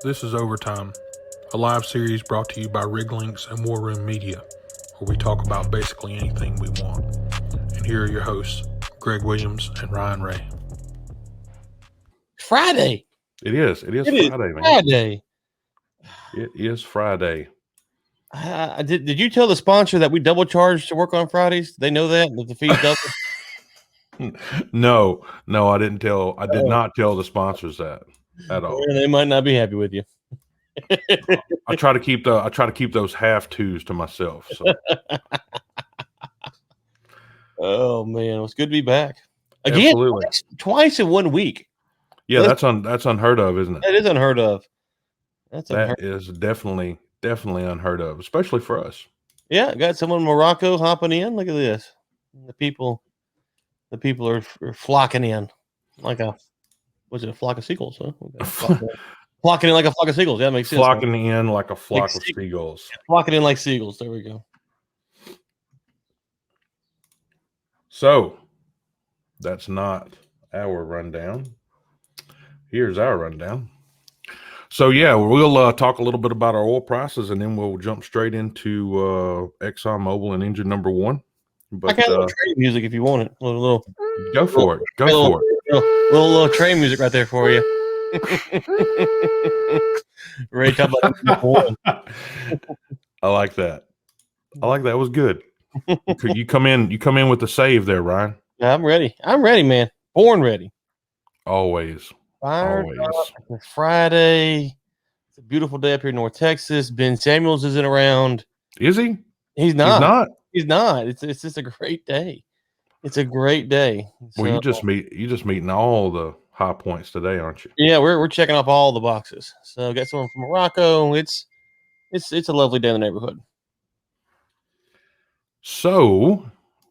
This is Overtime, a live series brought to you by Riglinks and War Room Media, where we talk about basically anything we want. And here are your hosts, Greg Williams and Ryan Ray. Friday. It is Friday, man. Friday. It is Friday. Did you tell the sponsor that we double charge to work on Fridays? They know that the fee's double. No, I didn't tell. I did not tell the sponsors that at all. They might not be happy with you. I try to keep those half twos to myself. So. Oh man, it's good to be back again. Absolutely. Twice in 1 week. Yeah, that's unheard of, isn't it? That is unheard of. That is definitely unheard of, especially for us. Yeah, got someone in Morocco hopping in. Look at this. The people are flocking in like a flock of seagulls? Huh? Flocking in like a flock of seagulls. Yeah, that makes sense. Flocking in like a flock of seagulls. Flocking in like seagulls. There we go. So that's not our rundown. Here's our rundown. So yeah, we'll talk a little bit about our oil prices, and then we'll jump straight into ExxonMobil and Engine Number 1. But I got a little train music if you want it. Go for it. Little train music right there for you. Ray, talk about I like that. It was good. You come in with the save there, Ryan. Yeah, I'm ready. Man. Born ready. Always. Always. It's Friday. It's a beautiful day up here in North Texas. Ben Samuels isn't around. Is he? He's not. It's just a great day. It's a great day. Well, you just meeting all the high points today, aren't you? Yeah, we're checking off all the boxes. So got someone from Morocco. It's a lovely day in the neighborhood. So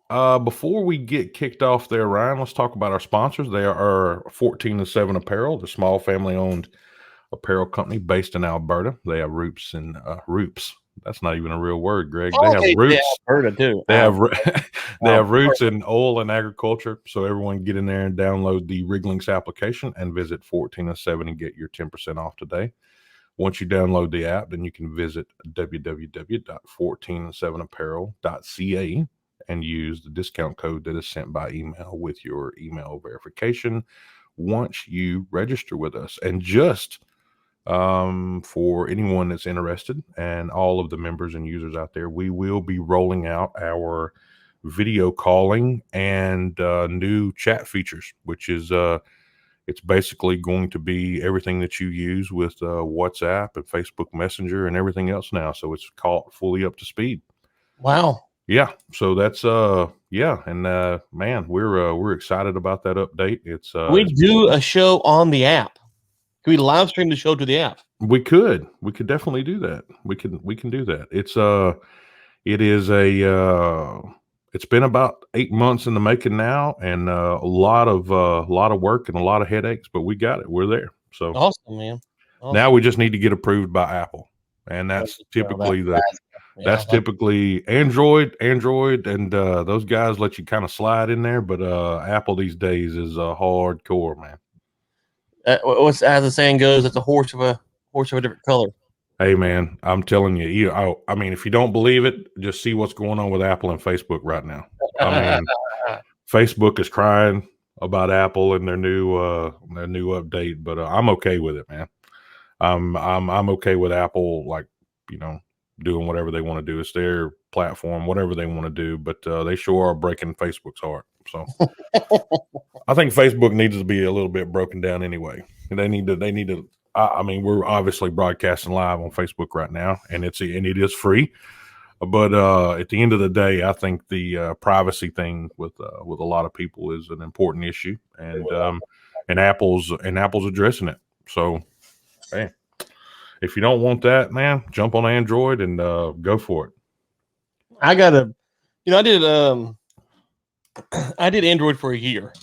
before we get kicked off there, Ryan, let's talk about our sponsors. They are 14 and 7 Apparel, the small family-owned apparel company based in Alberta. They have roots in roots. That's not even a real word, Greg. They have roots. Alberta too. They have roots in oil and agriculture. So everyone get in there and download the Riglinks application and visit 14 and 7 and get your 10% off today. Once you download the app, then you can visit www.14and7apparel.ca and use the discount code that is sent by email with your email verification once you register with us. And just for anyone that's interested and all of the members and users out there, we will be rolling out our video calling and new chat features, which is it's basically going to be everything that you use with WhatsApp and Facebook Messenger and everything else now. So it's caught fully up to speed. Wow. Yeah. So that's and man, we're excited about that update. It's we do a show on the app. Can we live stream the show to the app? We could definitely do that. We can do that. It's been about 8 months in the making now, and a lot of work and a lot of headaches, but we got it. We're there. So awesome, man. Awesome. Now we just need to get approved by Apple, and that's typically typically Android, and those guys let you kind of slide in there, but Apple these days is hardcore, man. What's as the saying goes, it's a horse of a different color. Hey man, I'm telling you, I mean, if you don't believe it, just see what's going on with Apple and Facebook right now. I mean, Facebook is crying about Apple and their new update, but I'm okay with it, man. I'm okay with Apple, like, doing whatever they want to do. It's their platform, whatever they want to do, but they sure are breaking Facebook's heart. So I think Facebook needs to be a little bit broken down anyway. They need to. I mean, we're obviously broadcasting live on Facebook right now, and it is free. But at the end of the day, I think the privacy thing with a lot of people is an important issue, and Apple's addressing it. So, hey, if you don't want that, man, jump on Android and go for it. I did Android for a year.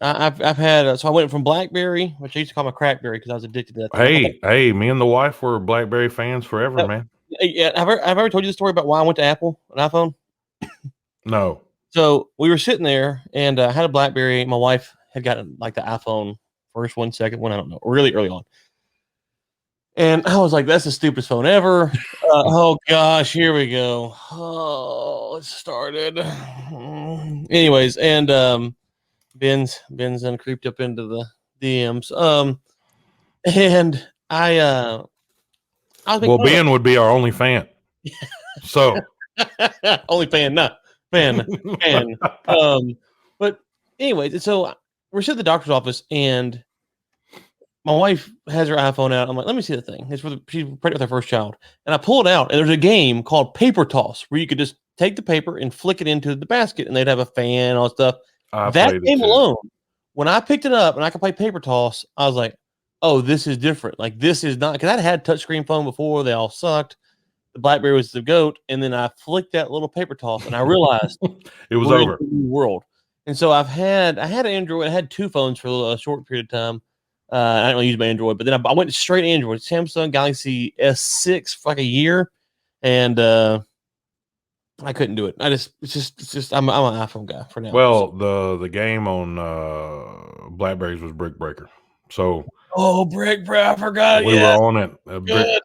I've had so I went from BlackBerry, which I used to call my Crackberry because I was addicted to that. Hey, me and the wife were BlackBerry fans forever, man. Yeah, I've ever told you the story about why I went to Apple, an iPhone? No. So we were sitting there, and I had a BlackBerry. My wife had gotten like the iPhone first one, second one, I don't know, really early on. And I was like, that's the stupidest phone ever. Oh gosh, here we go. Oh, it started. Anyways, and Ben's done creeped up into the DMs. And I was making Well, fun of Ben would be our only fan. So it. Only fan, no fan. But anyways, so we're sitting at the doctor's office, and my wife has her iPhone out. I'm like, let me see the thing. She's pregnant with her first child, and I pull it out, and there's a game called Paper Toss where you could just take the paper and flick it into the basket, and they'd have a fan, all that stuff. I That played it game too. alone, when I picked it up and I could play Paper Toss, I was like, oh, this is different. Like, this is not, because I'd had touchscreen phone before. They all sucked. The BlackBerry was the goat. And then I flicked that little Paper Toss, and I realized It was we're over. in a new world. And so I had an Android. I had two phones for a short period of time. I didn't really use my Android, but then I went straight Android, Samsung Galaxy S6 for like a year, and I couldn't do it. It's just I'm an iPhone guy for now. Well, the game on Blackberries was Brick Breaker. So Brick Breaker, I forgot. we were on it. Good.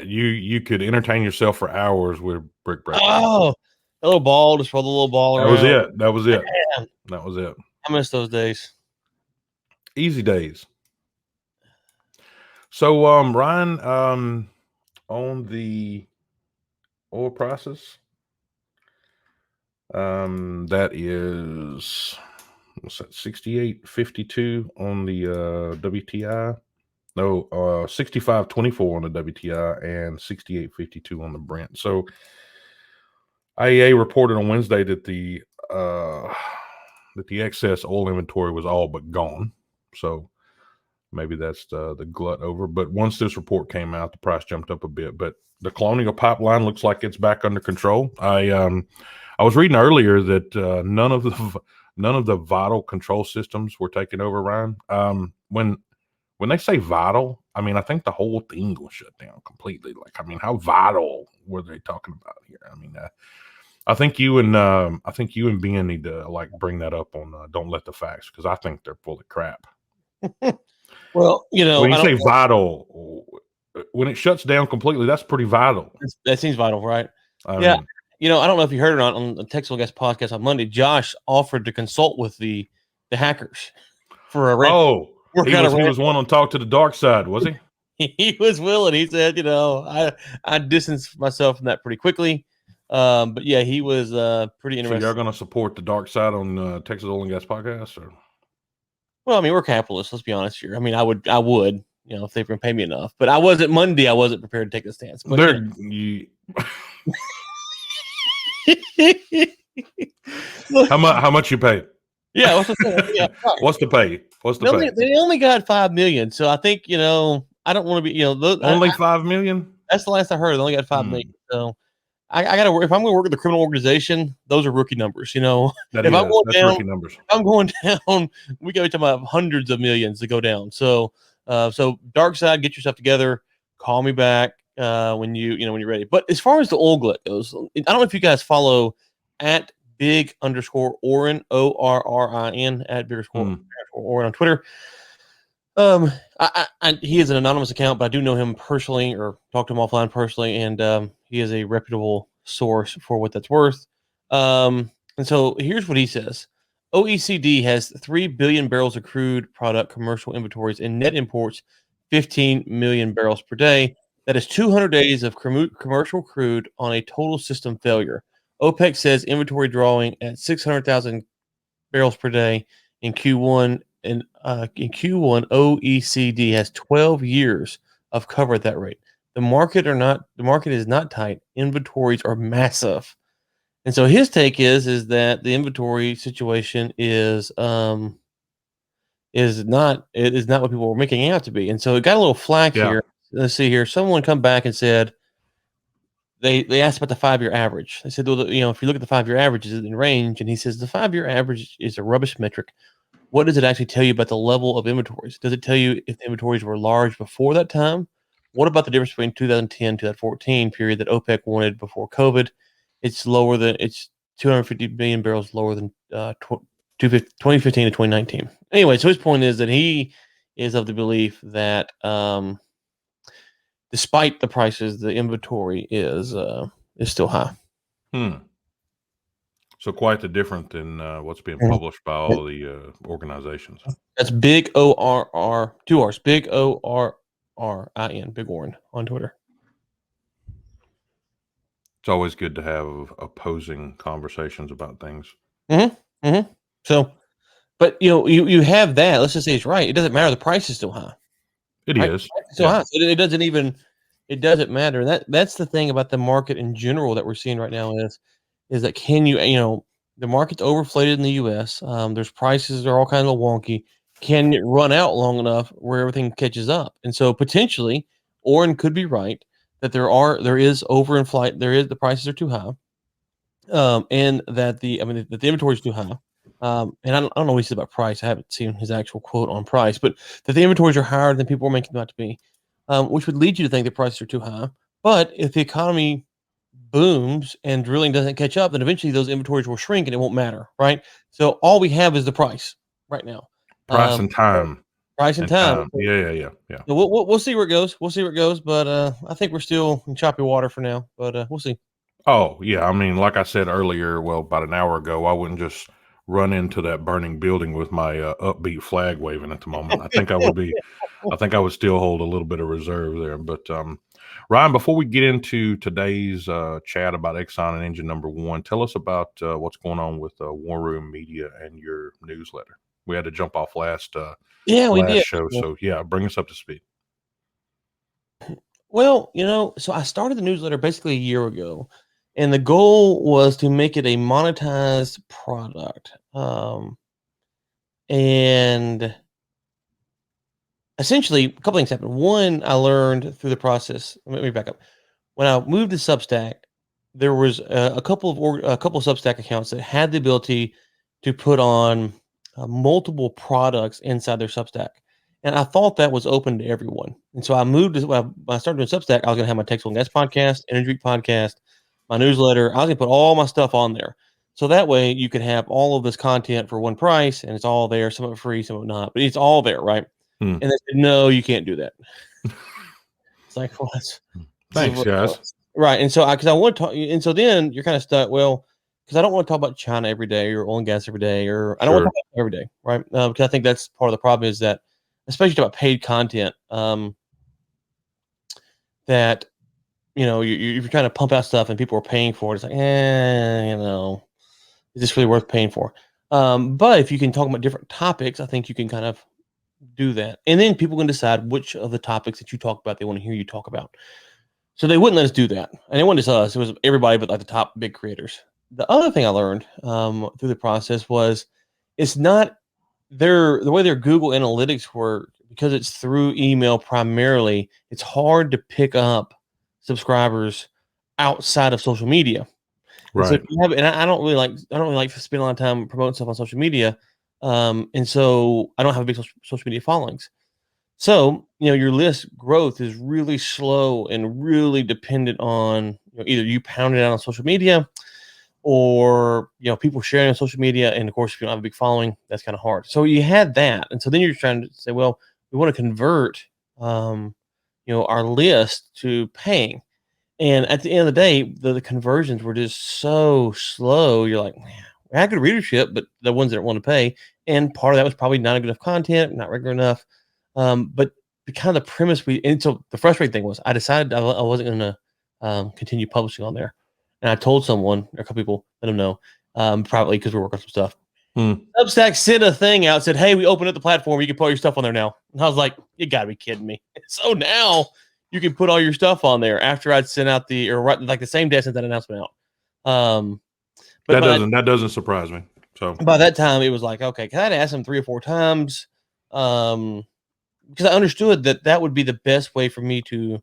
You could entertain yourself for hours with Brick Breaker. Oh, a little ball, just roll the little ball around. That was it. Man, That was it. I miss those days. Easy days. So, Ryan, on the oil prices, that is, what's that, 68.52 on the WTI. No, 65.24 on the WTI and 68.52 on the Brent. So, IEA reported on Wednesday that the excess oil inventory was all but gone. So maybe that's the glut over. But once this report came out, the price jumped up a bit. But the Colonial Pipeline looks like it's back under control. I was reading earlier that none of the vital control systems were taken over, Ryan. When they say vital, I mean, I think the whole thing will shut down completely. Like, I mean, how vital were they talking about here? I mean, I think you and Ben need to like bring that up on Don't Let the Facts, because I think they're full of crap. Well, when you say vital, when it shuts down completely, that's pretty vital. That seems vital, right? I yeah. mean, I don't know if you heard or not on the Texas Gas podcast on Monday. Josh offered to consult with the hackers for a rate. Oh, he was one on Talk to the Dark Side, was he? He was willing. He said, I distanced myself from that pretty quickly. But yeah, he was pretty interested. So you're going to support the dark side on Texas Oil and Gas podcast, or? Well, I mean, we're capitalists. Let's be honest here. I mean, I would, if they were going to pay me enough. But I wasn't prepared to take the stance. But how much you paid? Yeah, what's the pay? What's the pay? They only got $5 million, so I think I don't want to be only $5 million. That's the last I heard. They only got $5 million. So I got to work. If I'm going to work at the criminal organization, those are rookie numbers. If I'm going down, rookie numbers. If I'm going down, we got to talk about hundreds of millions to go down. So dark side, get yourself together. Call me back when you're ready. But as far as the oil glut goes, I don't know if you guys follow at @big_Orin ORRIN at @big_Orin on Twitter. He is an anonymous account, but I do know him personally or talk to him offline personally, and he is a reputable source for what that's worth. And so here's what he says. OECD has 3 billion barrels of crude product commercial inventories and net imports 15 million barrels per day. That is 200 days of commercial crude on a total system failure. OPEC says inventory drawing at 600,000 barrels per day in Q1. And in Q1, OECD has 12 years of cover at that rate. The market is not tight. Inventories are massive. And so his take is that the inventory situation is not what people were making it out to be. And so it got a little flack here. Let's see here. Someone come back and said they asked about the 5-year average. They said, well, if you look at the 5-year average, is it in range? And he says the 5-year average is a rubbish metric. What does it actually tell you about the level of inventories? Does it tell you if the inventories were large before that time? What about the difference between 2010 to 2014 period that OPEC wanted before COVID? It's 250 billion barrels lower than 2015 to 2019. Anyway, so his point is that he is of the belief that despite the prices, the inventory is still high. So quite the different than what's being published by all the organizations. That's big ORR, 2 R's, big ORRIN, Big Orin on Twitter. It's always good to have opposing conversations about things. So, but you have that. Let's just say it's right. It doesn't matter. The price is still high. It right? is. It's still high. So it doesn't matter. That's the thing about the market in general that we're seeing right now is that the market's overflated in the U.S. There's prices are all kind of wonky. Can it run out long enough where everything catches up? And so potentially, Oren could be right that there is overinflate. The prices are too high, and that the inventory is too high. And I don't know what he said about price. I haven't seen his actual quote on price, but that the inventories are higher than people are making them out to be, which would lead you to think the prices are too high. But if the economy booms and drilling doesn't catch up, then eventually those inventories will shrink and it won't matter, right? So all we have is the price right now. Price and time. Price and time. Yeah. So we'll see where it goes. But I think we're still in choppy water for now. But we'll see. Oh yeah, I mean, like I said earlier, well, about an hour ago, I wouldn't just run into that burning building with my upbeat flag waving at the moment. I think I would still hold a little bit of reserve there. But Ryan, before we get into today's chat about Exxon and Engine Number 1, tell us about what's going on with War Room Media and your newsletter. We had to jump off last we did show, so yeah, bring us up to speed. Well, so I started the newsletter basically a year ago, and the goal was to make it a monetized product. And essentially, a couple things happened. One, I learned through the process. Let me back up. When I moved to Substack, there was a couple of Substack accounts that had the ability to put on multiple products inside their Substack. And I thought that was open to everyone. And so I moved when I started doing Substack, I was going to have my Textbook Gas podcast, Energy Week podcast, my newsletter. I was going to put all my stuff on there. So that way you could have all of this content for one price, and it's all there, some of it free, some of it not, but it's all there, right? And they said, no, you can't do that. It's like, well, thanks, guys. Right. And so because I want to talk, and so then you're kind of stuck. Well, because I don't want to talk about China every day or oil and gas every day, or I don't want to talk about it every day, right? Because I think that's part of the problem is that, especially about paid content, that you're trying to pump out stuff and people are paying for it. It's like, is this really worth paying for? But if you can talk about different topics, I think you can kind of do that, and then people can decide which of the topics that you talk about they want to hear you talk about. So they wouldn't let us do that, and it wasn't just us; it was everybody, but like the top big creators. The other thing I learned through the process was it's not the way their Google Analytics work, because it's through email primarily. It's hard to pick up subscribers outside of social media. Right. And so I don't really like to spend a lot of time promoting stuff on social media. And so I don't have a big social media followings. So, your list growth is really slow and really dependent on either you pound it out on social media or, people sharing on social media. And of course, if you don't have a big following, that's kind of hard. So you had that. And so then you're trying to say, well, we want to convert, our list to paying. And at the end of the day, the conversions were just so slow. You're like, man, we had good readership, but the ones that want to pay. And part of that was probably not good enough content, not regular enough. But kind of the premise and so the frustrating thing was I decided I wasn't going to continue publishing on there. And I told someone, or a couple people, let them know privately because we're working on some stuff. Substack sent a thing out, said, hey, we opened up the platform. You can put all your stuff on there now. And I was like, you got to be kidding me. So now you can put all your stuff on there after I'd sent out the same day I sent that announcement out. But that doesn't surprise me. So by that time it was like, okay, because I'd asked him 3 or 4 times, because I understood that would be the best way for me to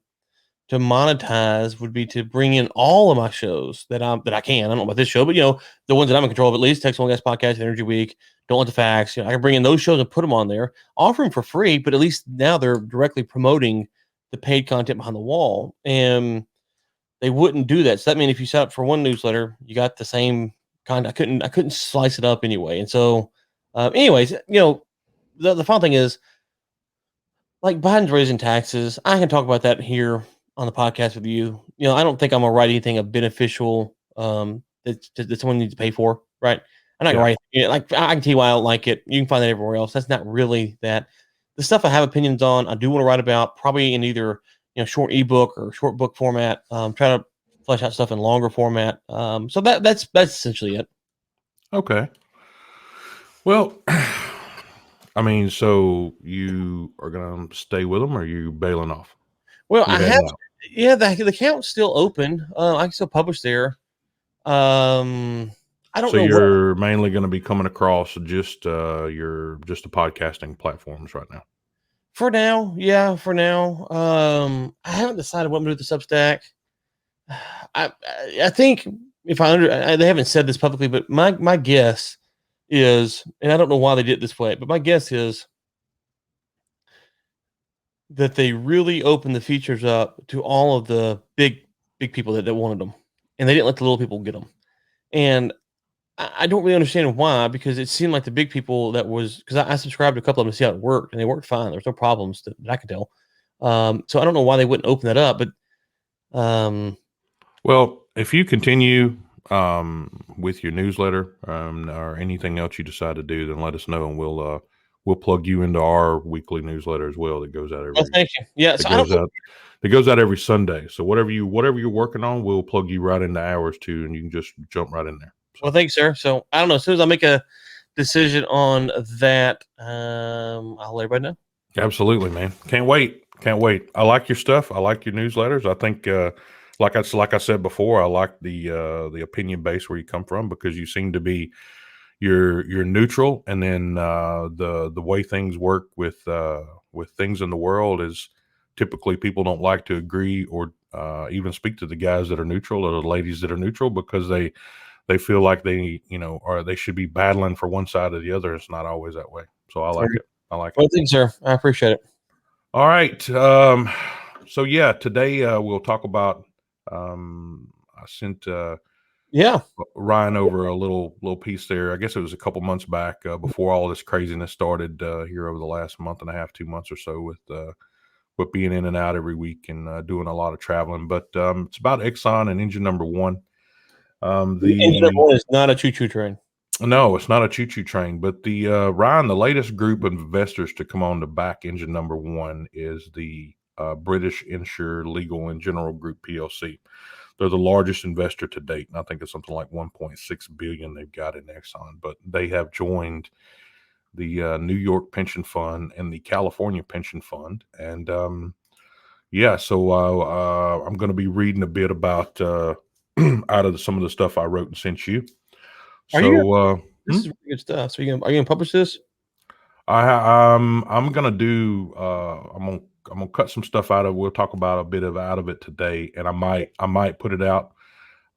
monetize would be to bring in all of my shows that I can. I don't know about this show, but the ones that I'm in control of, at least Textbook Gas podcast, Energy Week, Don't Let the Facts. I can bring in those shows and put them on there, offer them for free, but at least now they're directly promoting the paid content behind the wall, and they wouldn't do that. So that means if you sign up for one newsletter, you got the same kind. I couldn't slice it up anyway. And so, anyways, the final thing is, like, Biden's raising taxes. I can talk about that here on the podcast with you. I don't think I'm gonna write anything of beneficial that someone needs to pay for, right? I'm not gonna write like I can tell you why I don't like it. You can find that everywhere else. That's not really that. The stuff I have opinions on, I do want to write about, probably in either short ebook or short book format. Try to flesh out stuff in longer format. So that's essentially it. Okay. Well, I mean, so you are gonna stay with them, or are you bailing off? Well, You're I have, heading out. yeah, the account's still open. I can still publish there. I don't So know what you're mainly going to be coming across just the podcasting platforms right now. for now. Yeah, for now. I haven't decided what I'm gonna do with the Substack. I think if they haven't said this publicly, but my guess is, and I don't know why they did it this way, but my guess is that they really opened the features up to all of the big people that wanted them, and they didn't let the little people get them. And I don't really understand why, because it seemed like the big people because I subscribed to a couple of them to see how it worked, and they worked fine. There was no problems that I could tell. So I don't know why they wouldn't open that up, but well, if you continue with your newsletter or anything else you decide to do, then let us know, and we'll plug you into our weekly newsletter as well. That goes out every. thank you. Yeah, so It goes out every Sunday. So whatever you're working on, we'll plug you right into ours too, and you can just jump right in there. So. Well, thanks, sir. So I don't know. As soon as I make a decision on that, I'll let everybody know. Absolutely, man. Can't wait. I like your stuff. I like your newsletters. I think, like I said before, I like the opinion base where you come from, because you seem to be you're neutral, and then the way things work with things in the world is typically people don't like to agree or even speak to the guys that are neutral or the ladies that are neutral, because they feel like they or they should be battling for one side or the other. It's not always that way. So I like it. Well, thanks, sir. I appreciate it. All right. So yeah, today we'll talk about. I sent Ryan over a little piece there. I guess it was a couple months back before all this craziness started here over the last month and a half, 2 months or so, with being in and out every week and doing a lot of traveling. But it's about Exxon and Engine Number One. The Engine Number One is not a choo-choo train. No, it's not a choo-choo train. But the Ryan, the latest group of investors to come on to back Engine Number One is the British Insure Legal and General Group PLC. They're the largest investor to date, and I think it's something like 1.6 billion they've got in Exxon. But they have joined the New York Pension Fund and the California Pension Fund, and so I'm going to be reading a bit about out of some of the stuff I wrote and sent you. This is really good stuff. So are you gonna publish this? I'm gonna do. I'm gonna cut some stuff out of. We'll talk about a bit out of it today, and I might put it out.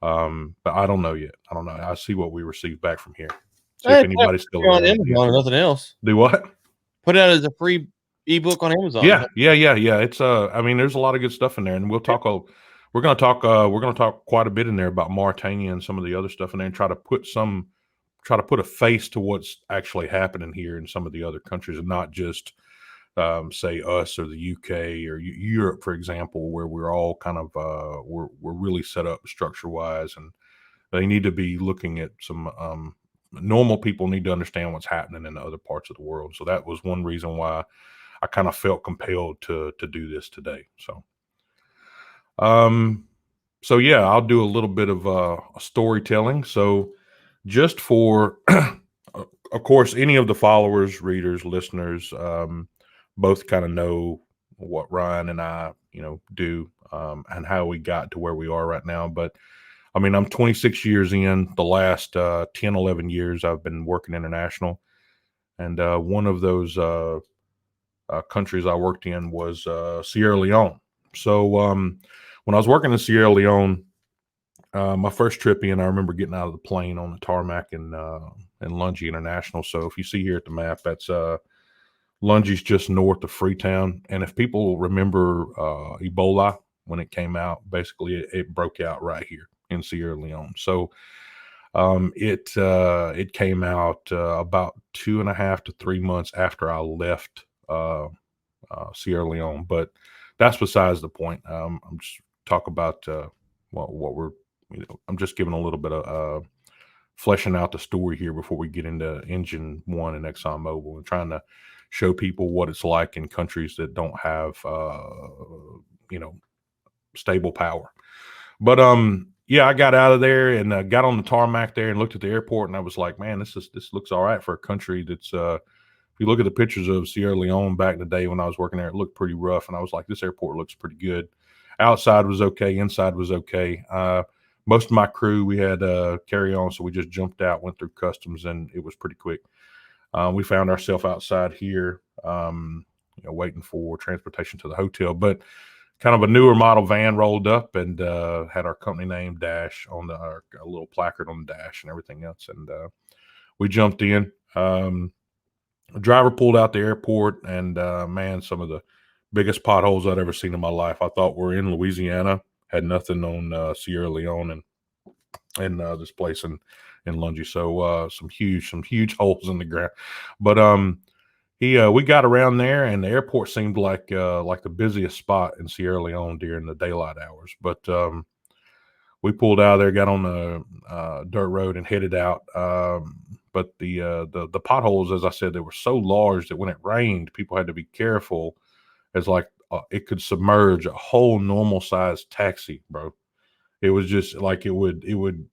But I don't know yet. I don't know. I see what we receive back from here. See if anybody's still on Amazon or nothing else. Do what? Put it out as a free ebook on Amazon. Yeah. It's I mean, there's a lot of good stuff in there, and we'll talk. We're gonna talk quite a bit in there about Mauritania and some of the other stuff in there, and try to put a face to what's actually happening here in some of the other countries, and not just say us or the UK or Europe, for example, where we're all kind of we're really set up structure wise, and they need to be looking at some normal people need to understand what's happening in the other parts of the world. So that was one reason why I kind of felt compelled to do this today. So yeah, I'll do a little bit of storytelling. So just for, of course, any of the followers, readers, listeners, both kind of know what Ryan and I, do and how we got to where we are right now. But I mean, I'm 26 years in. The last 10, 11 years, I've been working international. And one of those countries I worked in was Sierra Leone. So when I was working in Sierra Leone, my first trip in, I remember getting out of the plane on the tarmac in Lungi International. So if you see here at the map, that's Lungi's just north of Freetown. And if people remember Ebola, when it came out, basically it broke out right here in Sierra Leone. So it came out about 2.5 to 3 months after I left Sierra Leone. But that's besides the point. I'm just talk about what we're, I'm just giving a little bit of fleshing out the story here before we get into Engine One and ExxonMobil, and trying to show people what it's like in countries that don't have stable power. But yeah, I got out of there and got on the tarmac there and looked at the airport, and I was like, man, this looks all right for a country that's if you look at the pictures of Sierra Leone back in the day when I was working there, it looked pretty rough, and I was like, this airport looks pretty good. Outside was okay, inside was okay. Most of my crew, we had carry on, so we just jumped out, went through customs, and it was pretty quick. We found ourselves outside here, waiting for transportation to the hotel, but kind of a newer model van rolled up and had our company name dash on a little placard on the dash and everything else. And we jumped in. The driver pulled out the airport, and man, some of the biggest potholes I'd ever seen in my life. I thought we're in Louisiana, had nothing on Sierra Leone and this place in Lungy. So some huge holes in the ground. But we got around there, and the airport seemed like the busiest spot in Sierra Leone during the daylight hours. But we pulled out of there, got on the dirt road, and headed out. But the potholes, as I said, they were so large that when it rained, people had to be careful, as like it could submerge a whole normal sized taxi, bro. It was just like it would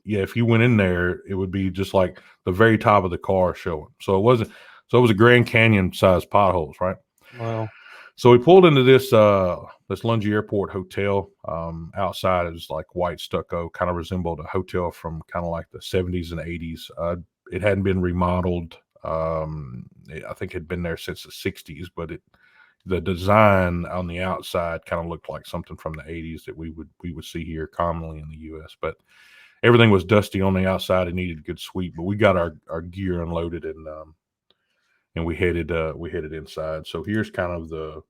if you went in there, it would be just like the very top of the car showing. So it was a Grand Canyon sized potholes, right? Wow. So we pulled into this Lungy Airport hotel. Outside it was like white stucco, kind of resembled a hotel from kind of like the 70s and 80s. It hadn't been remodeled. I think it had been there since the 60s, but the design on the outside kind of looked like something from the 80s that we would see here commonly in the U.S. But everything was dusty on the outside and needed a good sweep. But we got our gear unloaded and we headed inside. So here's kind of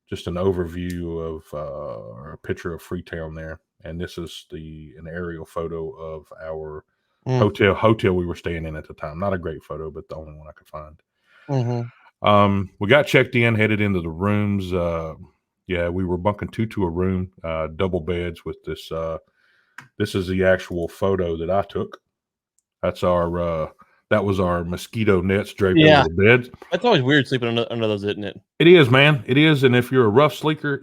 just an overview of or a picture of Freetown there, and this is an aerial photo of our hotel we were staying in at the time. Not a great photo, but the only one I could find. Mm-hmm. We got checked in, headed into the rooms. We were bunking two to a room, double beds with this. This is the actual photo that I took. That's that was our mosquito nets draped over the beds. That's always weird sleeping under those, isn't it? It is, man. It is. And if you're a rough sleeper,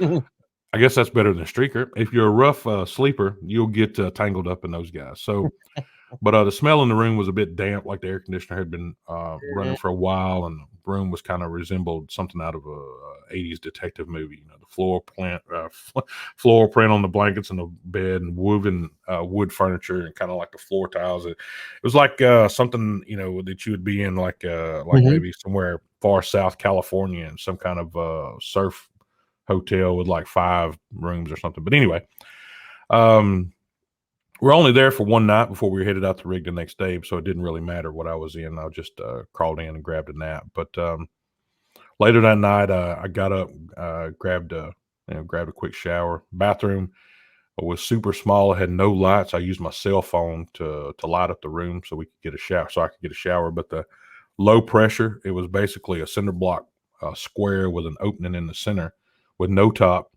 I guess that's better than streaker. If you're a rough sleeper, you'll get tangled up in those guys. So, but the smell in the room was a bit damp, like the air conditioner had been running for a while, and the room was kind of resembled something out of a 80s detective movie. The floor print on the blankets and the bed, and woven wood furniture, and kind of like the floor tiles. It was like something that you would be in, like maybe somewhere far south California, in some kind of surf hotel with like 5 rooms or something. But anyway, we're only there for one night before we were headed out to rig the next day, so it didn't really matter what I was in. I just crawled in and grabbed a nap. But later that night, I got up, grabbed a quick shower. Bathroom was super small; it had no lights. I used my cell phone to light up the room so we could get a shower, so I could get a shower. But the low pressure, it was basically a cinder block square with an opening in the center with no top.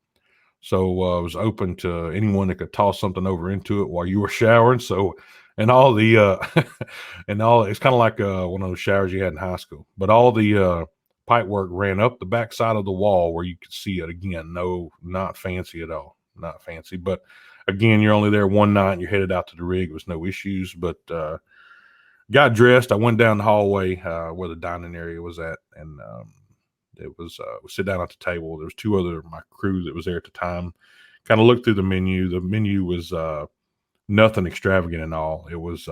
So it was open to anyone that could toss something over into it while you were showering. So, and all the it's kind of like one of those showers you had in high school. But all the pipe work ran up the back side of the wall where you could see it. Again, no, not fancy at all, not fancy. But again, you're only there one night and you're headed out to the rig. It was no issues. But got dressed. I went down the hallway where the dining area was at, and it was we sit down at the table. There was 2 other my crew that was there at the time. Kind of looked through the menu. The menu was nothing extravagant at all. It was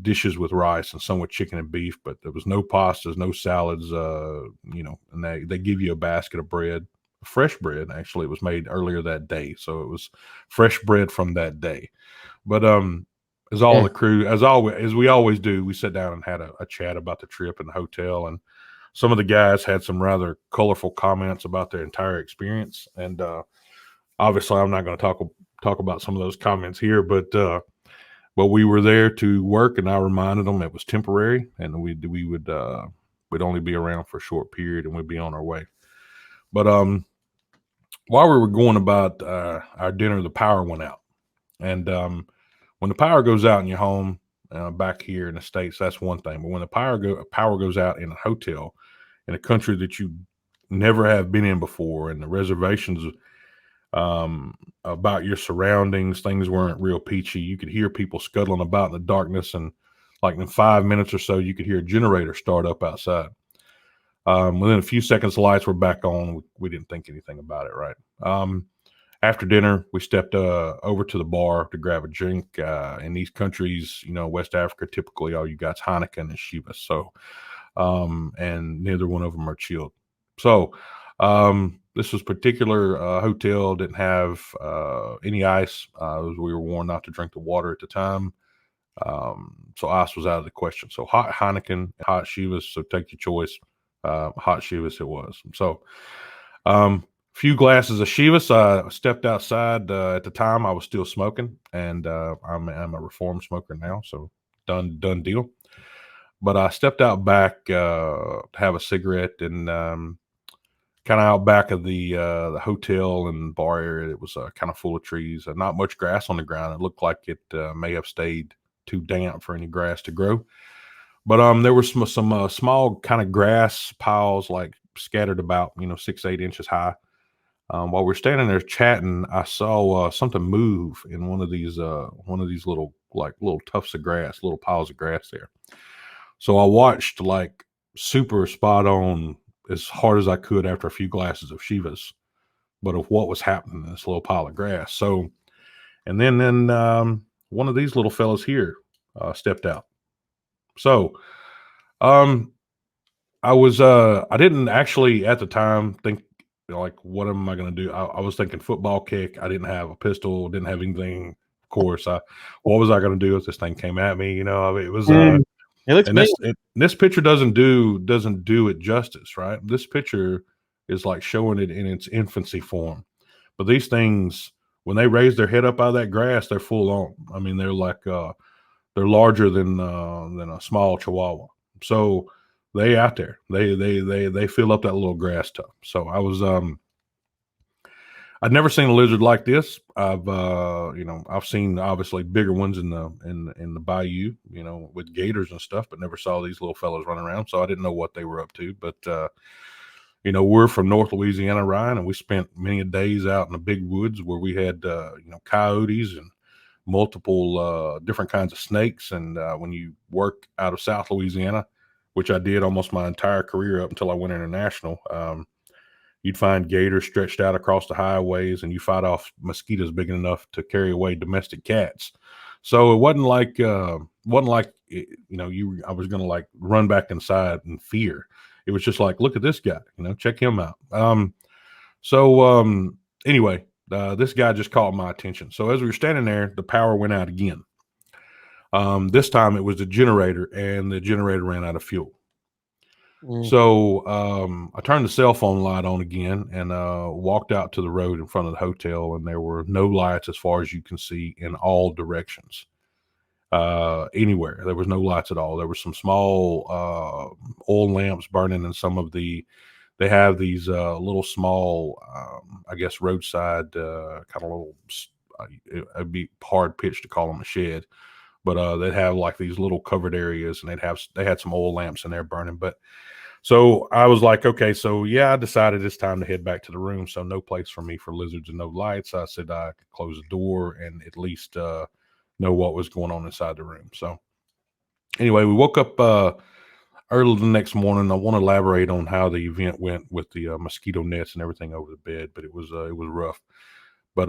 dishes with rice and some with chicken and beef, but there was no pastas, no salads. And they give you a basket of bread, fresh bread. Actually, it was made earlier that day, so it was fresh bread from that day. But as all the crew, as we always do, we sat down and had a chat about the trip and the hotel, and some of the guys had some rather colorful comments about their entire experience. And obviously, I'm not going to talk about some of those comments here, but we were there to work, and I reminded them it was temporary, and we'd only be around for a short period, and we'd be on our way. But while we were going about our dinner, the power went out. And when the power goes out in your home back here in the States, that's one thing. But when the power goes out in a hotel in a country that you never have been in before, and the reservations about your surroundings, things weren't real peachy. You could hear people scuttling about in the darkness, and like in 5 minutes or so, you could hear a generator start up outside. Within a few seconds, the lights were back on. We didn't think anything about it, right? After dinner, we stepped over to the bar to grab a drink. In these countries, West Africa, typically all you got's Heineken and Chivas. So, and neither one of them are chilled. So, this was particular hotel didn't have any ice. We were warned not to drink the water at the time. So ice was out of the question. So hot Heineken, hot Chivas. So take your choice. Hot Chivas it was. So, few glasses of Chivas. I stepped outside. At the time, I was still smoking, and I'm a reformed smoker now, so done deal. But I stepped out back to have a cigarette, and kind of out back of the hotel and bar area. It was kind of full of trees, not much grass on the ground. It looked like it may have stayed too damp for any grass to grow. But there were some small kind of grass piles like scattered about 6-8 inches high. While we're standing there chatting, I saw something move in one of these little tufts of grass, little piles of grass there. So I watched like super spot on as hard as I could after a few glasses of Chivas, but of what was happening in this little pile of grass. So, and then one of these little fellas here stepped out. So, I didn't actually at the time think like, what am I going to do? I was thinking football kick. I didn't have a pistol, didn't have anything. Of course, what was I going to do if this thing came at me? It was, it looks big. This picture doesn't do it justice, right? This picture is like showing it in its infancy form. But these things, when they raise their head up out of that grass, they're full on. I mean, they're like, they're larger than a small Chihuahua. So they out there, they fill up that little grass tub. So I was, I'd never seen a lizard like this. I've seen obviously bigger ones in the bayou, with gators and stuff, but never saw these little fellows running around. So I didn't know what they were up to. But we're from North Louisiana, Ryan, and we spent many days out in the big woods where we had coyotes and multiple different kinds of snakes. And when you work out of South Louisiana, which I did almost my entire career up until I went international, you'd find gators stretched out across the highways, and you fight off mosquitoes big enough to carry away domestic cats. So it wasn't like I was going to like run back inside in fear. It was just like, look at this guy, check him out. Anyway, this guy just caught my attention. So as we were standing there, the power went out again. This time it was the generator, and the generator ran out of fuel. So I turned the cell phone light on again and walked out to the road in front of the hotel, and there were no lights as far as you can see in all directions. Anywhere. There was no lights at all. There were some small oil lamps burning in some of they have these little small, I guess, roadside kind of little, it'd be hard pitch to call them a shed, but they'd have like these little covered areas, and they had some oil lamps in there burning. But so I was like, okay, so yeah, I decided it's time to head back to the room. So no place for me for lizards and no lights. I said I could close the door and at least know what was going on inside the room. So anyway, we woke up early the next morning. I want to elaborate on how the event went with the mosquito nets and everything over the bed, but it was rough. But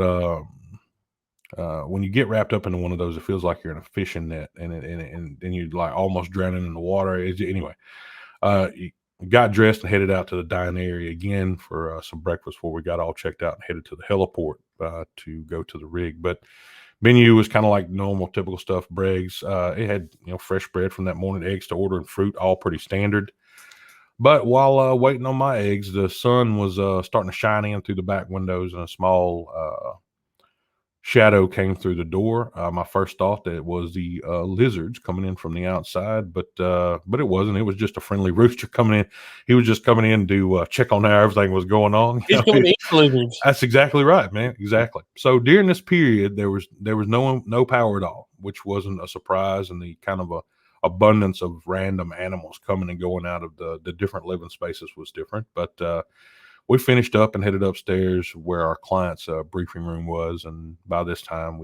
when you get wrapped up into one of those, it feels like you're in a fishing net, and you're like almost drowning in the water. Anyway, got dressed and headed out to the dining area again for some breakfast before we got all checked out and headed to the heliport to go to the rig. But menu was kind of like normal, typical stuff. Breads. It had fresh bread from that morning, eggs to order, and fruit, all pretty standard. But while waiting on my eggs, the sun was starting to shine in through the back windows in a small shadow came through the door. My first thought that it was the lizards coming in from the outside, but it wasn't. It was just a friendly rooster coming in. He was just coming in to check on how everything was going on. He's coming to eat the lizards. That's exactly right, man. Exactly. So during this period, there was no power at all, which wasn't a surprise, and the kind of abundance of random animals coming and going out of the different living spaces was different. But we finished up and headed upstairs where our client's briefing room was, and by this time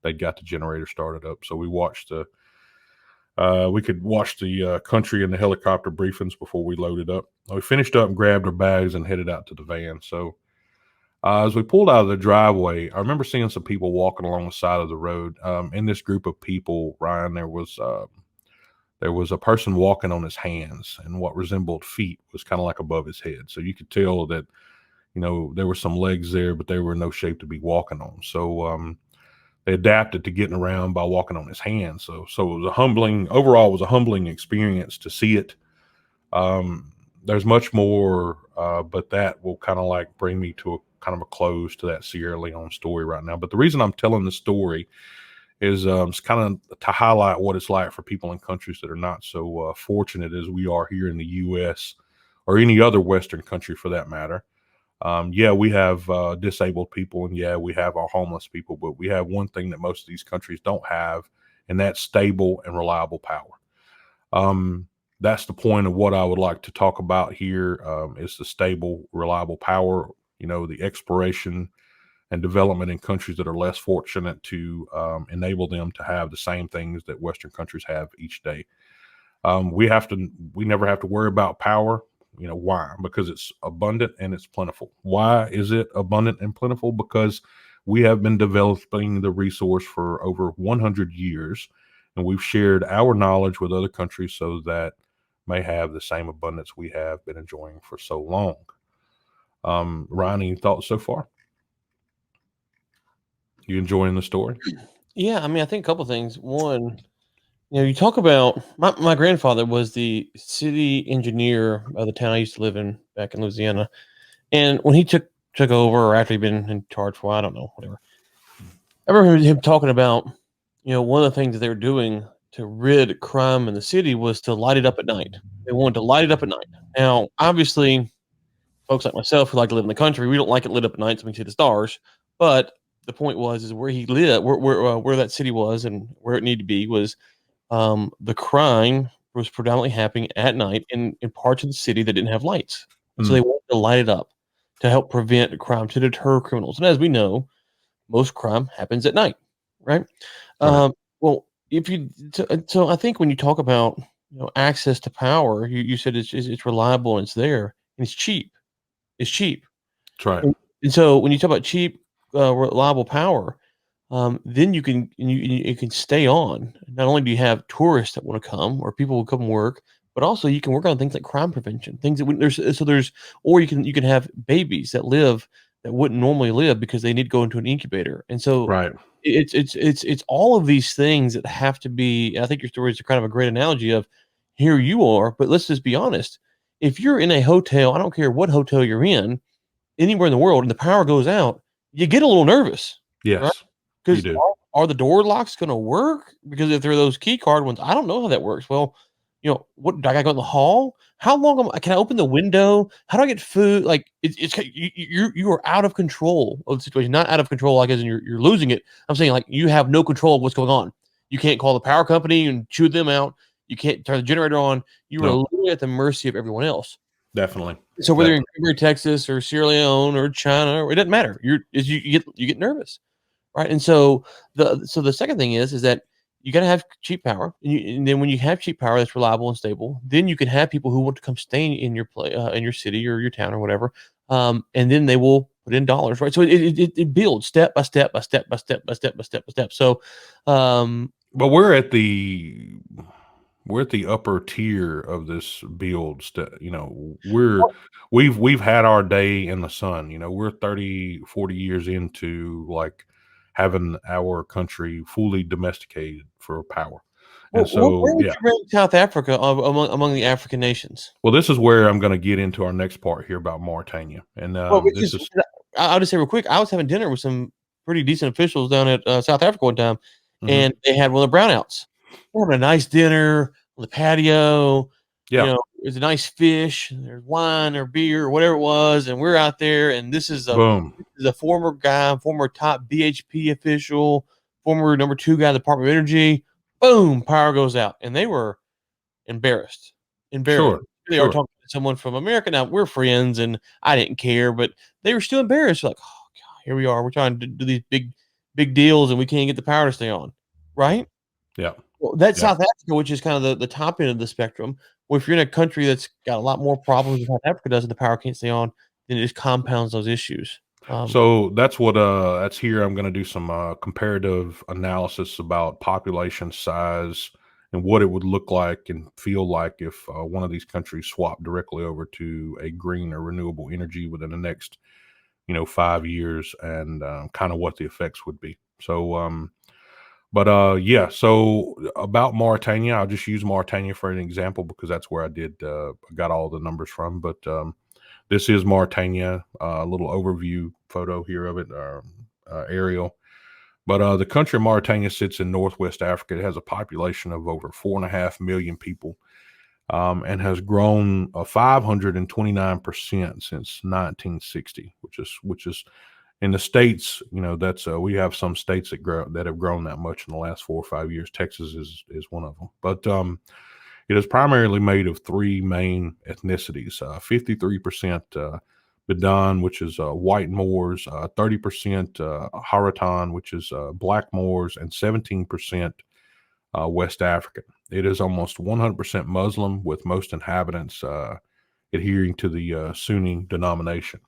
they'd got the generator started up. So we watched we could watch the country and the helicopter briefings before we loaded up. We finished up and grabbed our bags and headed out to the van. So as we pulled out of the driveway, I remember seeing some people walking along the side of the road. In this group of people, Ryan, there was a person walking on his hands, and what resembled feet was kind of like above his head. So you could tell that, there were some legs there, but they were in no shape to be walking on. So they adapted to getting around by walking on his hands. So it was overall it was a humbling experience to see it. There's much more, but that will kind of like bring me to a close to that Sierra Leone story right now. But the reason I'm telling the story is it's kind of to highlight what it's like for people in countries that are not so fortunate as we are here in the U.S. or any other Western country for that matter. We have disabled people, and we have our homeless people, but we have one thing that most of these countries don't have, and that's stable and reliable power. That's the point of what I would like to talk about here, is the stable, reliable power, the exploration and development in countries that are less fortunate to enable them to have the same things that Western countries have each day. We never have to worry about power. Why? Because it's abundant and it's plentiful. Why is it abundant and plentiful? Because we have been developing the resource for over 100 years, and we've shared our knowledge with other countries so that may have the same abundance we have been enjoying for so long. Ryan, any thoughts so far? You enjoying the story? Yeah, I mean, I think a couple things. One, you talk about my grandfather was the city engineer of the town I used to live in back in Louisiana, and when he took over, or after he'd been in charge for, I don't know, whatever. I remember him talking about, one of the things that they were doing to rid crime in the city was to light it up at night. They wanted to light it up at night. Now, obviously, folks like myself who like to live in the country, we don't like it lit up at night so we can see the stars. But the point is where he lived, where that city was, and where it needed to be was the crime was predominantly happening at night in parts of the city that didn't have lights. So they wanted to light it up to help prevent crime, to deter criminals. And as we know, most crime happens at night, right? Right. Well, so I think when you talk about access to power, you said it's reliable and it's there and it's cheap. It's cheap. That's right. And so when you talk about cheap, reliable power, then you can stay on. Not only do you have tourists that want to come or people will come work, but also you can work on things like crime prevention, things that or you can have babies that wouldn't normally live because they need to go into an incubator. And so Right. it's all of these things that have to be. I think your story is kind of a great analogy of here you are, but let's just be honest. If you're in a hotel, I don't care what hotel you're in, anywhere in the world, and the power goes out, you get a little nervous. Yes. Right? You Because do. are the door locks going to work? Because if they're those key card ones, I don't know how that works. Well, what do I got to go in the hall? How long can I open the window? How do I get food? Like you are out of control of the situation, not out of control like as in you're losing it. I'm saying like you have no control of what's going on. You can't call the power company and chew them out. You can't turn the generator on. You are literally at the mercy of everyone else. Definitely. So whether you're in Greenberg, Texas, or Sierra Leone, or China, it doesn't matter. You get nervous, right? And so the second thing is that you got to have cheap power, and then when you have cheap power that's reliable and stable, then you can have people who want to come stay in your in your city or your town or whatever, and then they will put in dollars, right? So it builds step by step by step by step by step by step by step. So, but we're at the upper tier of this build. We've had our day in the sun. We're 30, 40 years into like having our country fully domesticated for power. And so, where would you rank South Africa among the African nations? Well, this is where I'm going to get into our next part here about Mauritania. And I'll just say real quick, I was having dinner with some pretty decent officials down at South Africa one time, and they had one of the brownouts. We're having a nice dinner on the patio. Yeah. There's a nice fish, and there's wine or beer or whatever it was, and we're out there, and this is Boom. a former guy, former top BHP official, former number 2 guy in the Department of Energy. Boom, power goes out, and they were embarrassed. Sure. They are talking to someone from America. Now, we're friends, and I didn't care, but they were still embarrassed. Like, oh, God, here we are. We're trying to do these big deals, and we can't get the power to stay on, right? Yeah. Well, that's South Africa, which is kind of the top end of the spectrum. Well, if you're in a country that's got a lot more problems than South Africa does and the power can't stay on, then it just compounds those issues. So that's what that's here. I'm going to do some comparative analysis about population size and what it would look like and feel like if one of these countries swapped directly over to a green or renewable energy within the next 5 years, and kind of what the effects would be. So so about Mauritania, I'll just use Mauritania for an example because that's where I got all the numbers from. But this is Mauritania, a little overview photo here of it, aerial. But the country of Mauritania sits in Northwest Africa. It has a population of over 4.5 million people, and has grown 529% since 1960, which is in the States. That's we have some states that have grown that much in the last 4 or 5 years. Texas is one of them. But it is primarily made of 3 main ethnicities: 53% Bedan, which is white Moors; 30% Haratan, which is black Moors; and 17% West African. It is almost 100% Muslim, with most inhabitants adhering to the Sunni denomination.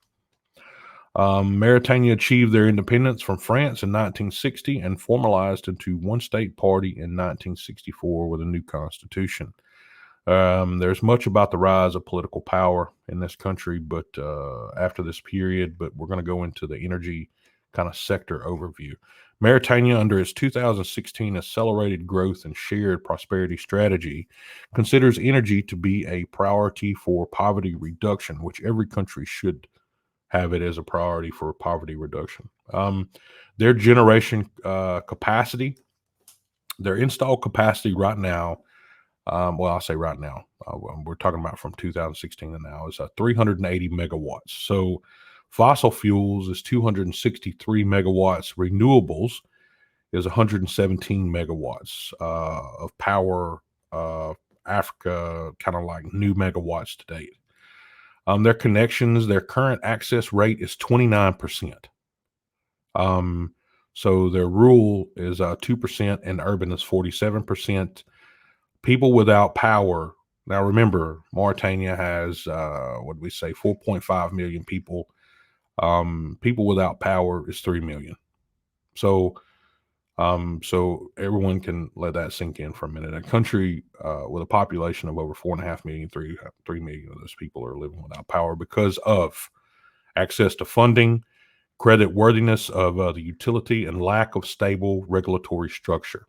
Mauritania achieved their independence from France in 1960 and formalized into one state party in 1964 with a new constitution. There's much about the rise of political power in this country, but after this period, but we're going to go into the energy kind of sector overview. Mauritania, under its 2016 accelerated growth and shared prosperity strategy, considers energy to be a priority for poverty reduction, which every country should have it as a priority for poverty reduction. Their generation capacity, their installed capacity right now, I'll say right now, we're talking about from 2016 to now, is 380 megawatts. So fossil fuels is 263 megawatts. Renewables is 117 megawatts of power. Africa, kind of like new megawatts to date. Their connections, their current access rate is 29%. So their rural is 2% and urban is 47%. People without power. Now remember, Mauritania has 4.5 million people. People without power is 3 million. So everyone can let that sink in for a minute. A country with a population of over 4.5 million, 3 million of those people are living without power because of access to funding, credit worthiness of the utility, and lack of stable regulatory structure.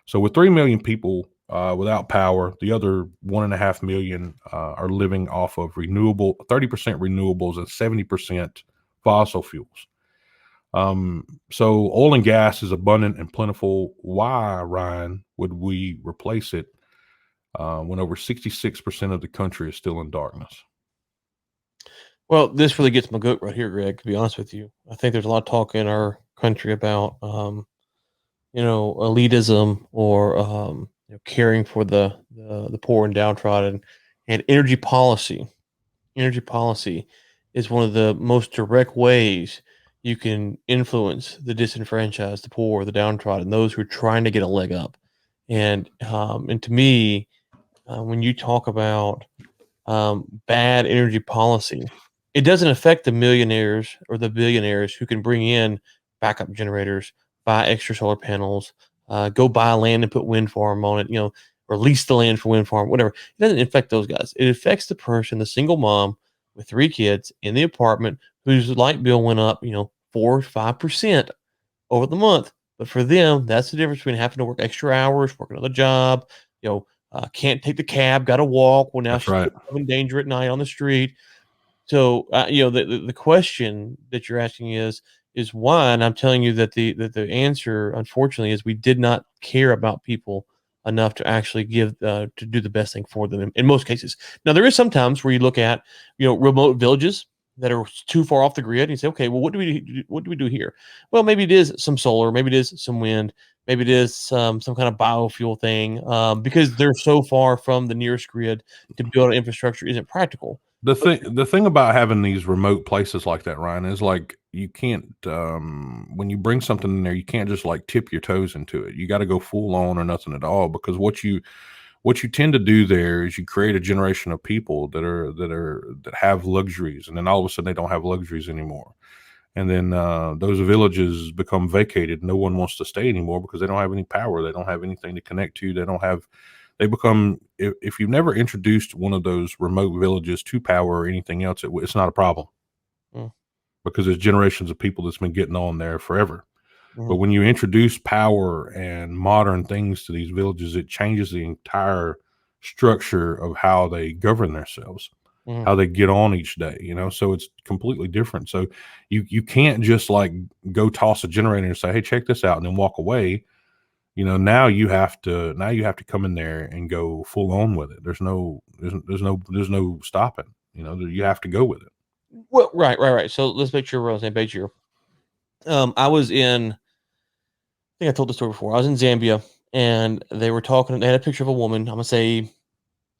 So with 3 million people without power, the other 1.5 million are living off of 30% renewables and 70% fossil fuels. So oil and gas is abundant and plentiful. Why, Ryan, would we replace it when over 66% of the country is still in darkness? Well, this really gets my goat right here, Greg, to be honest with you. I think there's a lot of talk in our country about, elitism or, caring for the poor and downtrodden, and energy policy. Energy policy is one of the most direct ways you can influence the disenfranchised, the poor, the downtrodden, those who are trying to get a leg up. And to me, when you talk about bad energy policy, it doesn't affect the millionaires or the billionaires who can bring in backup generators, buy extra solar panels, go buy land and put wind farm on it, or lease the land for wind farm, whatever. It doesn't affect those guys. It affects the person, the single mom with 3 kids in the apartment whose light bill went up, 4 or 5% over the month. But for them, that's the difference between having to work extra hours, work another job, can't take the cab, got to walk. Well, now That's she's right. in danger at night on the street. So, the question that you're asking is, is why. And I'm telling you that the answer, unfortunately, is we did not care about people enough to actually give to do the best thing for them in most cases. Now there is sometimes where you look at remote villages that are too far off the grid and you say, okay, well, what do we do here? Well, maybe it is some solar, maybe it is some wind, maybe it is some kind of biofuel thing, because they're so far from the nearest grid to build infrastructure isn't practical. The thing about having these remote places like that, Ryan, is like you can't when you bring something in there, you can't just like tip your toes into it. You got to go full on or nothing at all, because what you tend to do there is you create a generation of people that have luxuries, and then all of a sudden they don't have luxuries anymore. And then those villages become vacated. No one wants to stay anymore because they don't have any power. They don't have anything to connect to. They become, if you've never introduced one of those remote villages to power or anything else, it's not a problem because there's generations of people that's been getting on there forever. But when you introduce power and modern things to these villages, it changes the entire structure of how they govern themselves, how they get on each day, so it's completely different. So you can't just like go toss a generator and say, hey, check this out, and then walk away. Now you have to come in there and go full on with it. There's no stopping. You have to go with it. Well, right. So let's make sure we're on the same page here. I was in, I think I told the story before. I was in Zambia and they were talking. They had a picture of a woman. I'm gonna say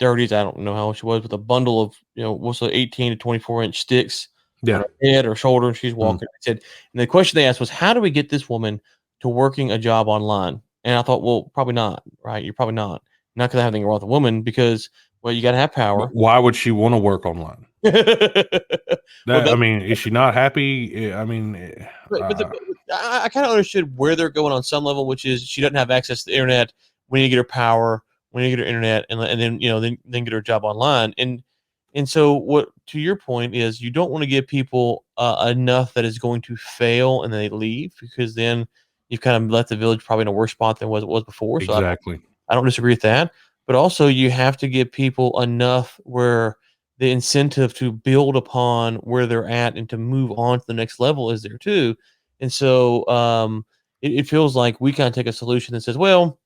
30s. I don't know how old she was, with a bundle of what's the 18 to 24-inch sticks on her head or shoulder, and she's walking. I said, and the question they asked was, how do we get this woman to working a job online? And I thought, well, probably not, right? You're probably not because I have anything wrong with the woman, because you got to have power. But why would she want to work online? I mean, is she not happy? I mean, I kind of understood where they're going on some level, which is she doesn't have access to the internet. We need to get her power. We need to get her internet, and then then get her job online. And so what, to your point, is you don't want to give people enough that is going to fail and they leave, because then you've kind of left the village probably in a worse spot than it was before. So exactly. I don't disagree with that, but also you have to give people enough where the incentive to build upon where they're at and to move on to the next level is there too. And so it feels like we kind of take a solution that says, well,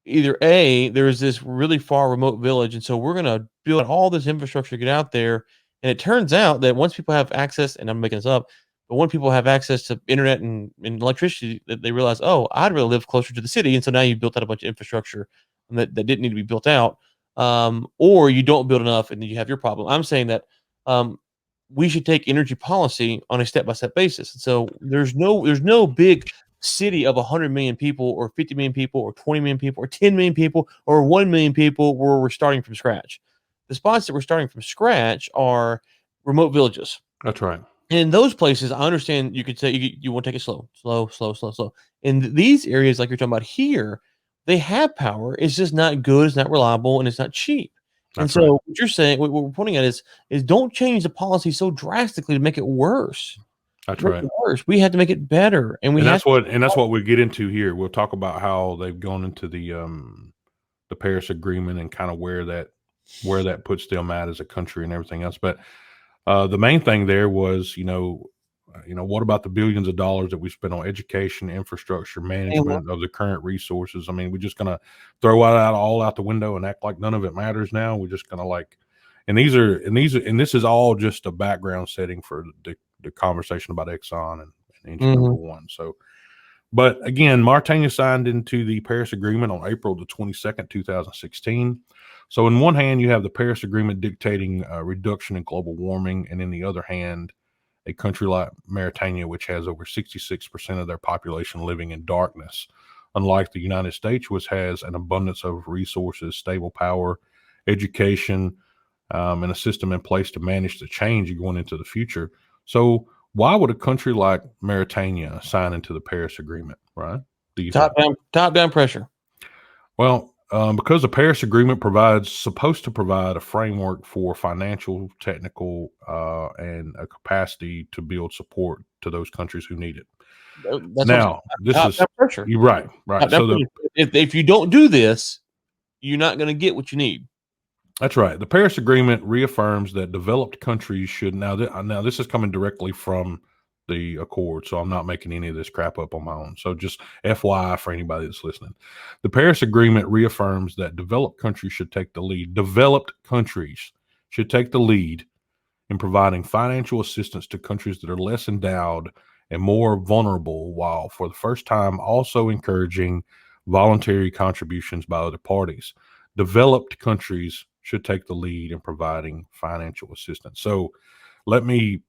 either A, there's this really far remote village, and so we're going to build all this infrastructure to get out there. And it turns out that once people have access, and I'm making this up, but when people have access to internet and electricity, that they realize, oh, I'd really live closer to the city. And so now you've built out a bunch of infrastructure that didn't need to be built out. Or you don't build enough and then you have your problem. I'm saying that we should take energy policy on a step-by-step basis. And so there's no big city of 100 million people or 50 million people or 20 million people or 10 million people or 1 million people where we're starting from scratch. The spots that we're starting from scratch are remote villages. That's right. And in those places, I understand you could say you want to take it slow. In these areas, like you're talking about here, they have power. It's just not good. It's not reliable, and it's not cheap. That's and so right. What you're saying, what we're pointing at is don't change the policy so drastically to make it worse. That's right. Worse. We have to make it better, and that's what we get into here. We'll talk about how they've gone into the Paris Agreement and kind of where that puts them at as a country and everything else. But the main thing there was, what about the billions of dollars that we spent on education, infrastructure, management of the current resources? I mean, we're just going to throw it all out the window and act like none of it matters now. We're just going to and this is all just a background setting for the conversation about Exxon and Engine No. 1. So, but again, Mauritania signed into the Paris Agreement on April the 22nd, 2016. So in one hand, you have the Paris Agreement dictating a reduction in global warming, and in the other hand, a country like Mauritania, which has over 66% of their population living in darkness, unlike the United States, which has an abundance of resources, stable power, education, and a system in place to manage the change going into the future. So why would a country like Mauritania sign into the Paris Agreement, right? Top down pressure. Well, because the Paris Agreement supposed to provide a framework for financial, technical, and a capacity to build support to those countries who need it. This is pressure. You're right. So if you don't do this, you're not going to get what you need. That's right. The Paris Agreement reaffirms that developed countries should now this is coming directly from the accord, so I'm not making any of this crap up on my own. So just FYI for anybody that's listening. The Paris Agreement reaffirms that developed countries should take the lead. Developed countries should take the lead in providing financial assistance to countries that are less endowed and more vulnerable, while for the first time also encouraging voluntary contributions by other parties. Developed countries should take the lead in providing financial assistance. So let me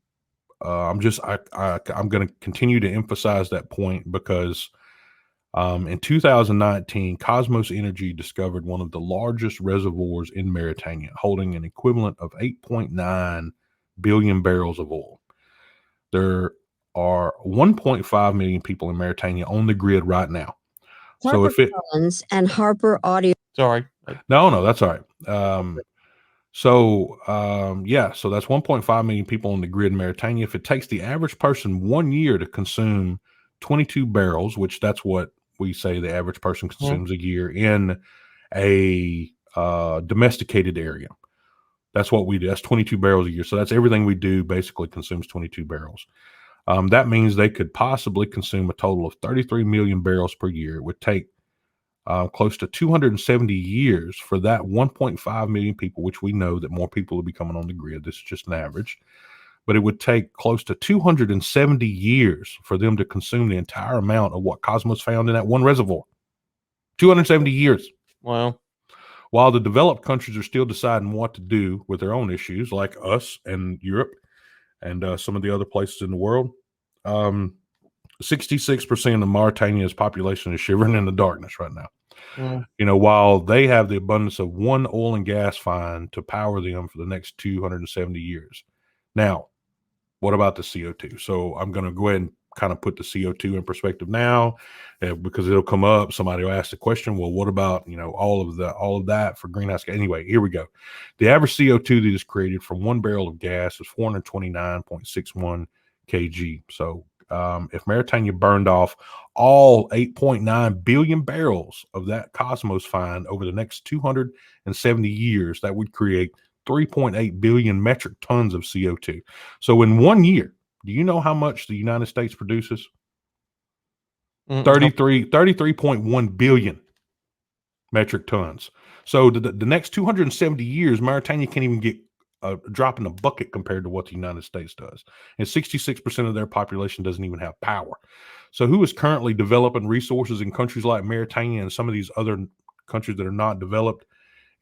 I'm going to continue to emphasize that point because in 2019, Cosmos Energy discovered one of the largest reservoirs in Mauritania, holding an equivalent of 8.9 billion barrels of oil. There are 1.5 million people in Mauritania on the grid right now. So if it and Harper Audio. Sorry. No, that's all right. So that's 1.5 million people on the grid in Mauritania. If it takes the average person 1 year to consume 22 barrels, which that's what we say the average person consumes a year in a domesticated area. That's what we do. That's 22 barrels a year. So that's everything we do basically consumes 22 barrels. That means they could possibly consume a total of 33 million barrels per year. It would take close to 270 years for that 1.5 million people, which we know that more people will be coming on the grid. This is just an average. But it would take close to 270 years for them to consume the entire amount of what Cosmos found in that one reservoir. 270 years. Wow. While the developed countries are still deciding what to do with their own issues, like us and Europe and some of the other places in the world, 66% of Mauritania's population is shivering in the darkness right now. While they have the abundance of one oil and gas find to power them for the next 270 years. Now, what about the CO2? So I'm going to go ahead and kind of put the CO2 in perspective now, because it'll come up. Somebody will ask the question, well, what about, all of that for greenhouse gas? Anyway, here we go. The average CO2 that is created from 1 barrel of gas is 429.61 kg. So if Mauritania burned off all 8.9 billion barrels of that Cosmos find over the next 270 years, that would create 3.8 billion metric tons of CO2. So in 1 year, do you know how much the United States produces? 33.1 billion metric tons. So the next 270 years, Mauritania can't even get a drop in the bucket compared to what the United States does. And 66% of their population doesn't even have power. So who is currently developing resources in countries like Mauritania and some of these other countries that are not developed?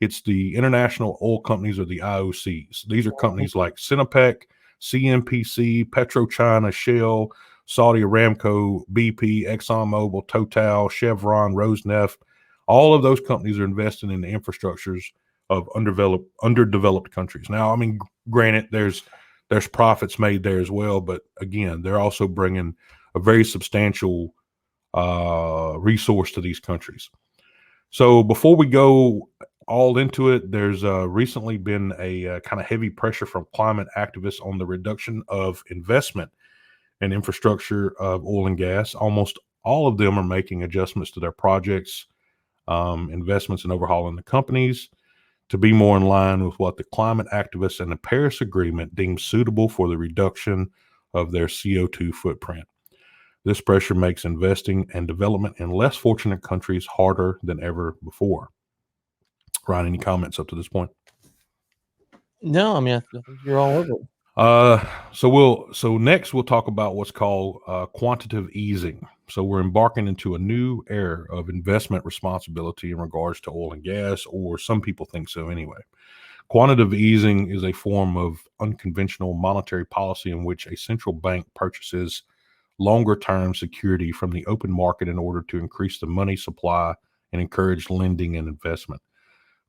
It's the international oil companies or the IOCs. These are companies like Sinopec, CNPC, PetroChina, Shell, Saudi Aramco, BP, ExxonMobil, Total, Chevron, Rosneft. All of those companies are investing in the infrastructures of underdeveloped countries. Now, I mean, granted, there's profits made there as well, but again, they're also bringing a very substantial resource to these countries. So before we go all into it, there's recently been a kind of heavy pressure from climate activists on the reduction of investment in infrastructure of oil and gas. Almost all of them are making adjustments to their projects, investments in overhauling the companies to be more in line with what the climate activists and the Paris Agreement deem suitable for the reduction of their CO2 footprint. This pressure makes investing and development in less fortunate countries harder than ever before. Ryan, any comments up to this point? No, I mean, I think you're all over it. So next we'll talk about what's called quantitative easing. So we're embarking into a new era of investment responsibility in regards to oil and gas, or some people think so anyway. Quantitative easing is a form of unconventional monetary policy in which a central bank purchases longer-term security from the open market in order to increase the money supply and encourage lending and investment.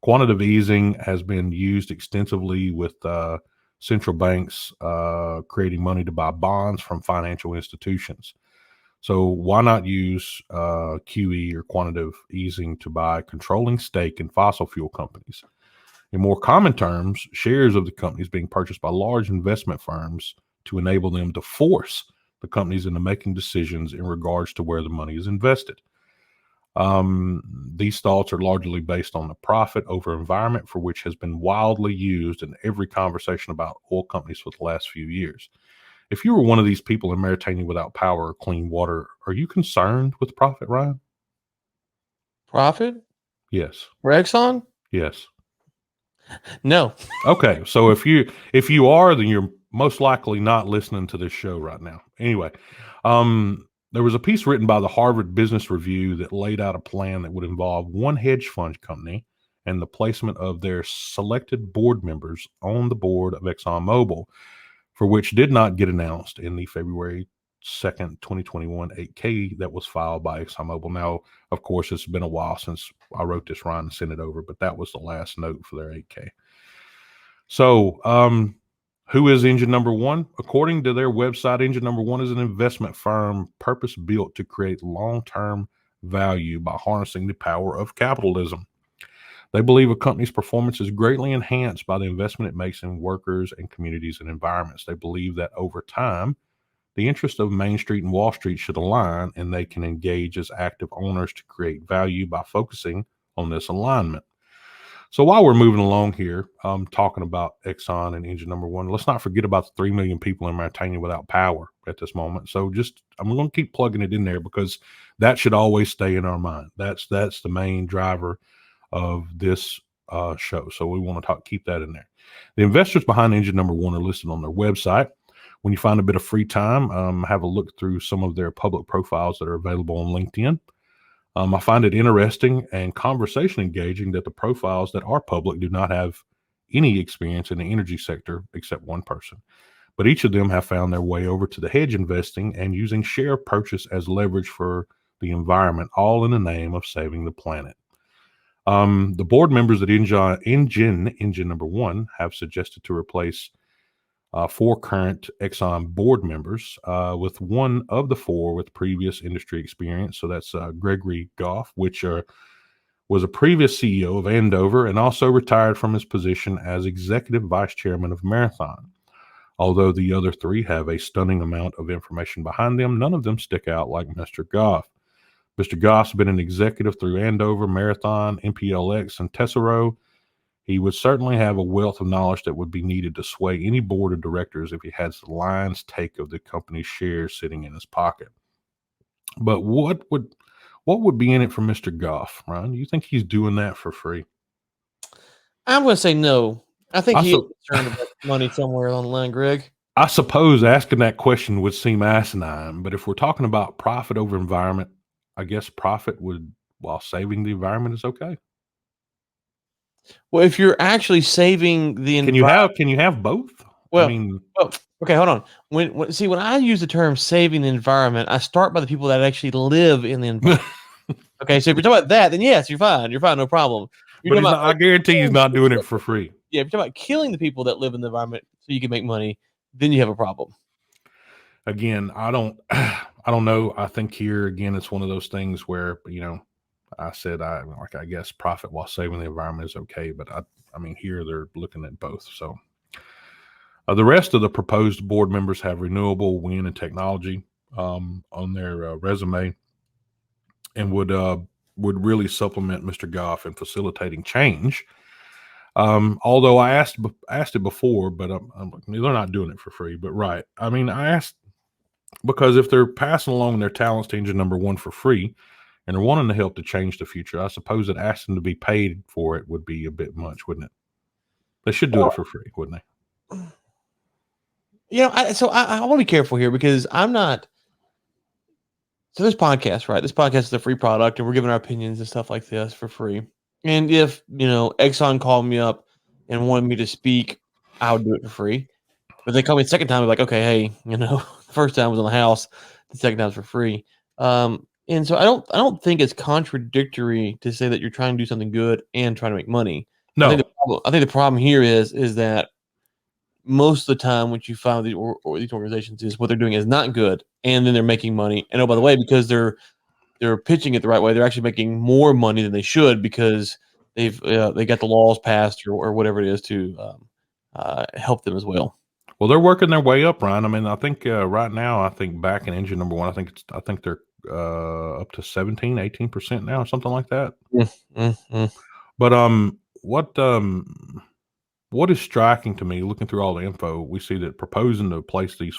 Quantitative easing has been used extensively with central banks creating money to buy bonds from financial institutions. So why not use QE or quantitative easing to buy controlling stake in fossil fuel companies? In more common terms, shares of the companies being purchased by large investment firms to enable them to force the companies into making decisions in regards to where the money is invested. These thoughts are largely based on the profit over environment, for which has been wildly used in every conversation about oil companies for the last few years. If you were one of these people in Mauritania without power or clean water, are you concerned with profit, Ryan? Profit Yes. for Exxon? Yes. No. Okay, so if you are, then you're most likely not listening to this show right now. Anyway, there was a piece written by the Harvard Business Review that laid out a plan that would involve one hedge fund company and the placement of their selected board members on the board of ExxonMobil, for which did not get announced in the February 2nd, 2021 8K that was filed by ExxonMobil. Now, of course, it's been a while since I wrote this, Ryan, and sent it over, but that was the last note for their 8K. So, who is Engine Number One? According to their website, Engine Number One is an investment firm purpose-built to create long-term value by harnessing the power of capitalism. They believe a company's performance is greatly enhanced by the investment it makes in workers and communities and environments. They believe that over time, the interests of Main Street and Wall Street should align, and they can engage as active owners to create value by focusing on this alignment. So while we're moving along here, talking about Exxon and Engine Number One, let's not forget about the 3 million people in Mauritania without power at this moment. So I'm going to keep plugging it in there because that should always stay in our mind. That's the main driver of this show. So we want to keep that in there. The investors behind Engine Number One are listed on their website. When you find a bit of free time, have a look through some of their public profiles that are available on LinkedIn. I find it interesting and conversation engaging that the profiles that are public do not have any experience in the energy sector except one person. But each of them have found their way over to the hedge investing and using share purchase as leverage for the environment, all in the name of saving the planet. The board members at Engine Number One have suggested to replace 4 current Exxon board members with one of the 4 with previous industry experience. So that's Gregory Goff, which was a previous CEO of Andover and also retired from his position as executive vice chairman of Marathon. Although the other 3 have a stunning amount of information behind them, none of them stick out like Mr. Goff. Mr. Goff's been an executive through Andover, Marathon, MPLX, and Tesoro. He would certainly have a wealth of knowledge that would be needed to sway any board of directors if he has the lion's take of the company's shares sitting in his pocket. But what would be in it for Mr. Goff, Ryan? Do you think he's doing that for free? I'm going to say no. I think he is concerned about money somewhere on the line, Greg. I suppose asking that question would seem asinine, but if we're talking about profit over environment, I guess profit while saving the environment is okay. Well, if you're actually saving the environment, can you have both? Well, I mean, okay, hold on. When I use the term saving the environment, I start by the people that actually live in the environment. Okay, so if you're talking about that, then yes, you're fine. You're fine, no problem. But I guarantee he's not doing it for free. Yeah, if you're talking about killing the people that live in the environment so you can make money, then you have a problem. Again, I don't know. I think here again, it's one of those things where I said I guess profit while saving the environment is okay, but I mean here they're looking at both. So the rest of the proposed board members have renewable, wind, and technology on their resume, and would really supplement Mr. Goff in facilitating change. Although I asked it before, but they're not doing it for free. But right, I mean I asked because if they're passing along their talents to Engine Number One for free, and they're wanting to help to change the future, I suppose that asking to be paid for it would be a bit much, wouldn't it? They should do it for free, wouldn't they? I want to be careful here because I'm not. So this podcast, right? This podcast is a free product, and we're giving our opinions and stuff like this for free. And if Exxon called me up and wanted me to speak, I would do it for free. But they call me the second time, like, okay, hey, the first time was on the house, the second time was for free. And so I don't think it's contradictory to say that you're trying to do something good and trying to make money. No, I think the problem here is that most of the time what you find with these organizations is what they're doing is not good, and then they're making money. And by the way, because they're pitching it the right way, they're actually making more money than they should because they got the laws passed or whatever it is to help them as well. Well, they're working their way up, Ryan. I mean, I think right now, I think back in Engine Number One, I think they're up to 18% now, or something like that. Mm-hmm. But what is striking to me, looking through all the info, we see that proposing to place these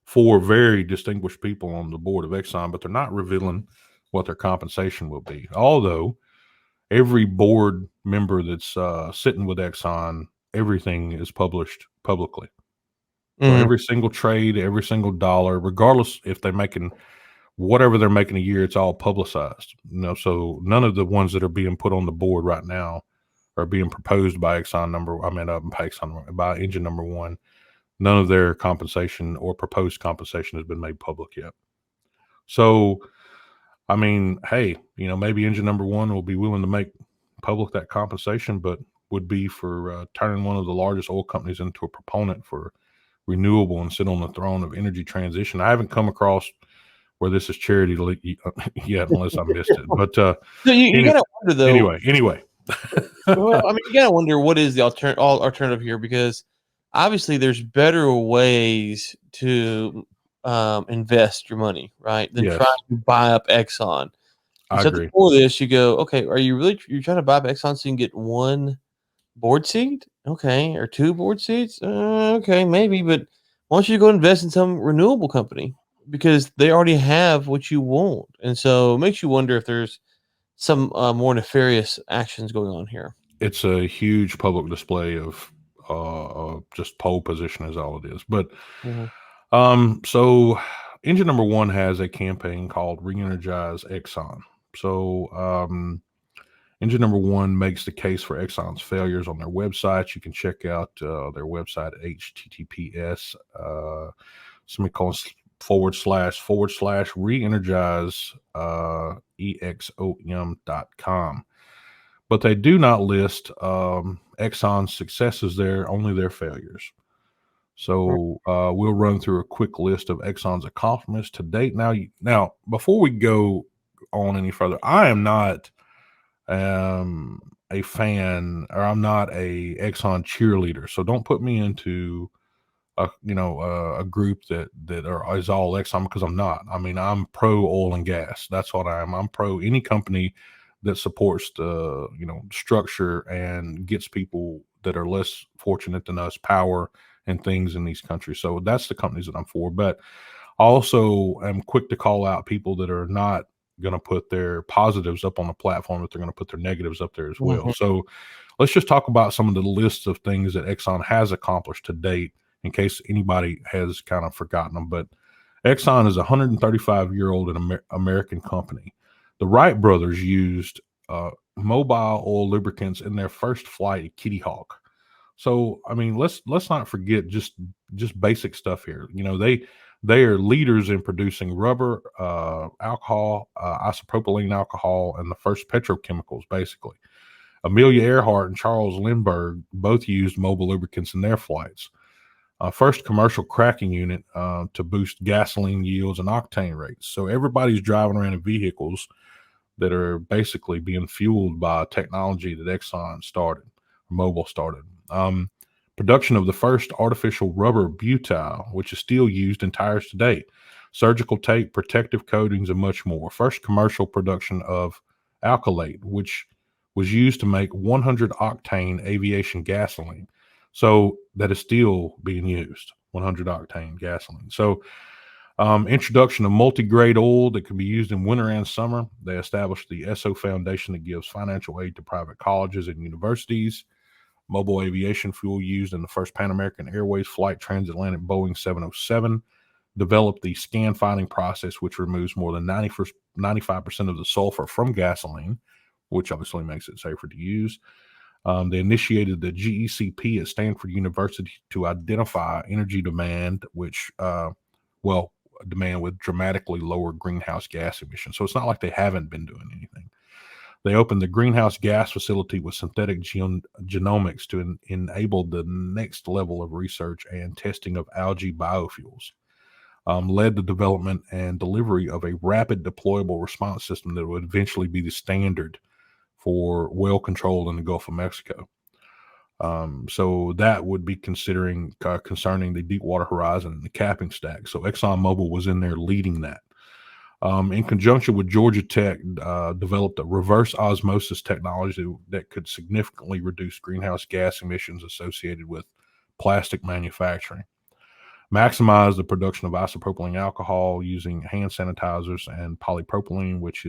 4 very distinguished people on the board of Exxon, but they're not revealing what their compensation will be. Although every board member that's sitting with Exxon, everything is published publicly. So every single trade, every single dollar, regardless if they're making whatever they're making a year, it's all publicized. So none of the ones that are being put on the board right now are being proposed by by Engine Number One. None of their compensation or proposed compensation has been made public yet. So, I mean, hey, maybe Engine Number One will be willing to make public that compensation, but would be for turning one of the largest oil companies into a proponent for renewable and sit on the throne of energy transition. I haven't come across where this is charity yet, unless I missed it. But so you gotta wonder though. Anyway. Well, I mean, you gotta wonder what is the alternative here, because obviously there's better ways to invest your money, right, than trying to buy up Exxon. I agree. Before this, you go, okay, are you you're trying to buy up Exxon so you can get one board seat? Okay, or 2 board seats? Okay, maybe, but why don't you go invest in some renewable company, because they already have what you want, and so it makes you wonder if there's some more nefarious actions going on here. It's a huge public display of just pole position is all it is. But so Engine Number One has a campaign called Re-Energize Exxon. So Engine Number One makes the case for Exxon's failures on their website. You can check out their website at https / re-energize exom.com. But they do not list Exxon's successes there, only their failures. So we'll run through a quick list of Exxon's accomplishments to date. Now, before we go on any further, I am not a fan, or I'm not a Exxon cheerleader. So don't put me into a group that is all Exxon, because I'm not. I mean, I'm pro oil and gas. That's what I am. I'm pro any company that supports the structure and gets people that are less fortunate than us power and things in these countries. So that's the companies that I'm for. But also I'm quick to call out people that are not going to put their positives up on the platform, but they're going to put their negatives up there as well. So let's just talk about some of the lists of things that Exxon has accomplished to date, in case anybody has kind of forgotten them. But Exxon is a 135-year-old American company. The Wright brothers used mobile oil lubricants in their first flight at Kitty Hawk. So, I mean, let's not forget just basic stuff here. They are leaders in producing rubber, alcohol, isopropylene alcohol, and the first petrochemicals, basically. Amelia Earhart and Charles Lindbergh both used mobile lubricants in their flights. First commercial cracking unit to boost gasoline yields and octane rates. So everybody's driving around in vehicles that are basically being fueled by technology that Exxon started, or Mobil started. Production of the first artificial rubber butyl, which is still used in tires today. Surgical tape, protective coatings, and much more. First commercial production of alkylate, which was used to make 100 octane aviation gasoline. So that is still being used, 100 octane gasoline. So introduction of multi-grade oil that can be used in winter and summer. They established the ESSO Foundation that gives financial aid to private colleges and universities. Mobile aviation fuel used in the first Pan American Airways flight, transatlantic Boeing 707. Developed the scan finding process, which removes more than 95% of the sulfur from gasoline, which obviously makes it safer to use. They initiated the GECP at Stanford University to identify energy demand, which, demand with dramatically lower greenhouse gas emissions. So it's not like they haven't been doing anything. They opened the greenhouse gas facility with synthetic genomics to enable the next level of research and testing of algae biofuels. Led the development and delivery of a rapid deployable response system that would eventually be the standard for well control in the Gulf of Mexico. So that would be concerning the Deepwater Horizon and the capping stack. So ExxonMobil was in there leading that. In conjunction with Georgia Tech, developed a reverse osmosis technology that could significantly reduce greenhouse gas emissions associated with plastic manufacturing. maximize the production of isopropylene alcohol using hand sanitizers and polypropylene, which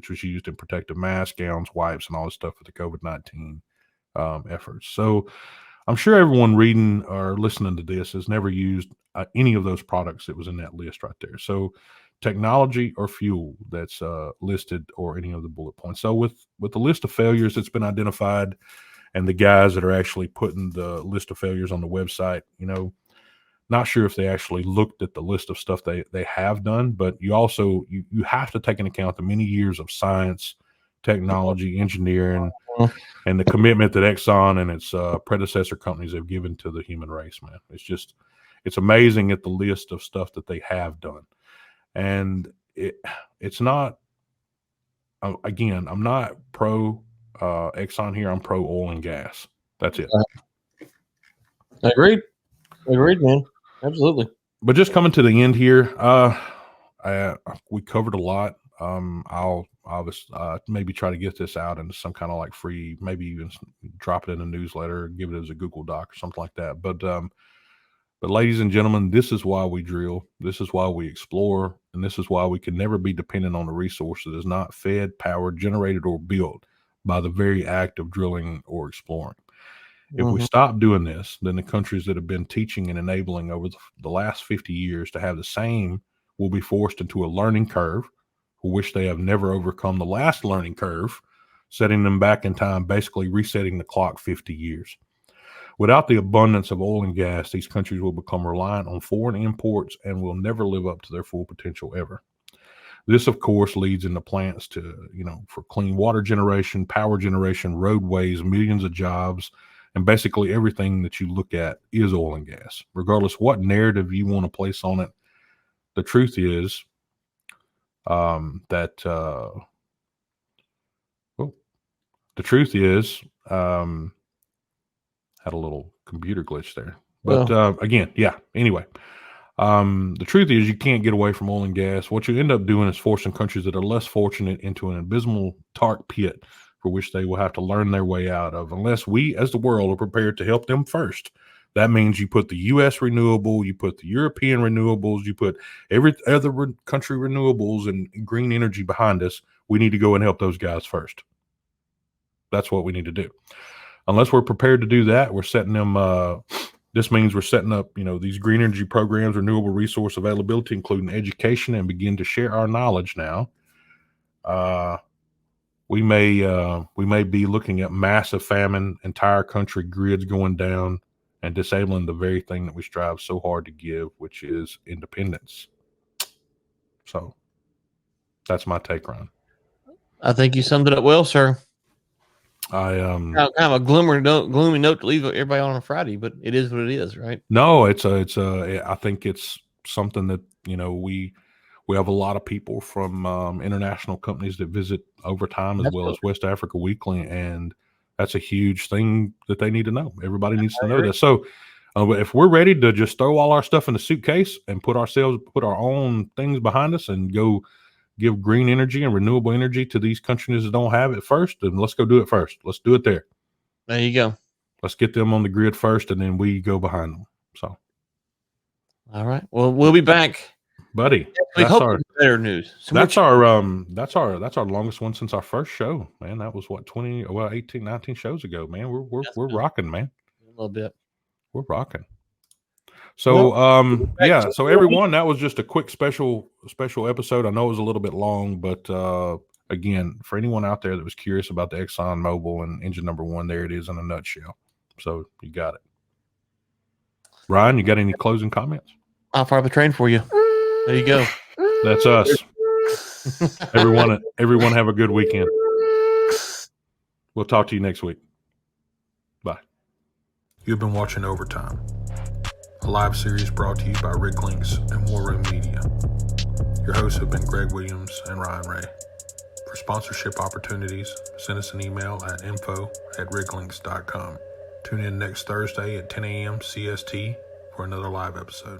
was used in protective masks, gowns, wipes, and all this stuff for the COVID-19 efforts. So I'm sure everyone reading or listening to this has never used any of those products that was in that list right there. So technology or fuel that's listed, or any of the bullet points. So with the list of failures that's been identified, and the guys that are actually putting the list of failures on the website, not sure if they actually looked at the list of stuff they have done, but you also you have to take into account the many years of science, technology, engineering, and the commitment that Exxon and its predecessor companies have given to the human race, man. It's amazing at the list of stuff that they have done. And it's not, again, I'm not pro Exxon here. I'm pro oil and gas. That's it. Agreed, man. Absolutely. But just coming to the end here, we covered a lot. I'll maybe try to get this out into some kind of like free, maybe even drop it in a newsletter, give it as a Google Doc or something like that. But ladies and gentlemen, this is why we drill. This is why we explore. And this is why we can never be dependent on a resource that is not fed, powered, generated, or built by the very act of drilling or exploring. If we stop doing this, then the countries that have been teaching and enabling over the last 50 years to have the same will be forced into a learning curve for which they have never overcome the last learning curve, setting them back in time, basically resetting the clock 50 years. Without the abundance of oil and gas, these countries will become reliant on foreign imports and will never live up to their full potential ever. This, of course, leads into plants to, for clean water generation, power generation, roadways, millions of jobs, and basically everything that you look at is oil and gas. Regardless what narrative you want to place on it, the truth is had a little computer glitch there. But again, yeah, anyway. The truth is you can't get away from oil and gas. What you end up doing is forcing countries that are less fortunate into an abysmal dark pit for which they will have to learn their way out of, unless we as the world are prepared to help them first. That means you put the U.S. renewable, you put the European renewables, you put every other country renewables and green energy behind us. We need to go and help those guys first. That's what we need to do. Unless we're prepared to do that, we're setting them. This means we're setting up, these green energy programs, renewable resource availability, including education, and begin to share our knowledge now. We may be looking at massive famine, entire country grids going down, and disabling the very thing that we strive so hard to give, which is independence. So that's my take, Ron. I think you summed it up well, sir. Kind of a gloomy note to leave everybody on a Friday, but it is what it is, right? No, I think it's something that we have a lot of people from international companies that visit over time, as well as West Africa Weekly, and that's a huge thing that they need to know. Everybody needs to know that. So if we're ready to just throw all our stuff in a suitcase and put our own things behind us and go give green energy and renewable energy to these countries that don't have it first, then let's go do it first. Let's do it there. There you go. Let's get them on the grid first, and then we go behind them. So, all right. Well, we'll be back, buddy. That's our better news. That's our longest one since our first show, man. That was 18, 19 shows ago, man. We're rocking, man. A little bit. We're rocking. So, so everyone, that was just a quick special episode. I know it was a little bit long, but again, for anyone out there that was curious about the ExxonMobil and engine number 1, there it is in a nutshell. So you got it. Ryan, you got any closing comments? I'll fire up the train for you. There you go. That's us. Everyone have a good weekend. We'll talk to you next week. Bye. You've been watching Overtime, a live series brought to you by Rig Links and War Room Media. Your hosts have been Greg Williams and Ryan Ray. For sponsorship opportunities, send us an email at info@riglinks.com. Tune in next Thursday at 10 a.m. CST for another live episode.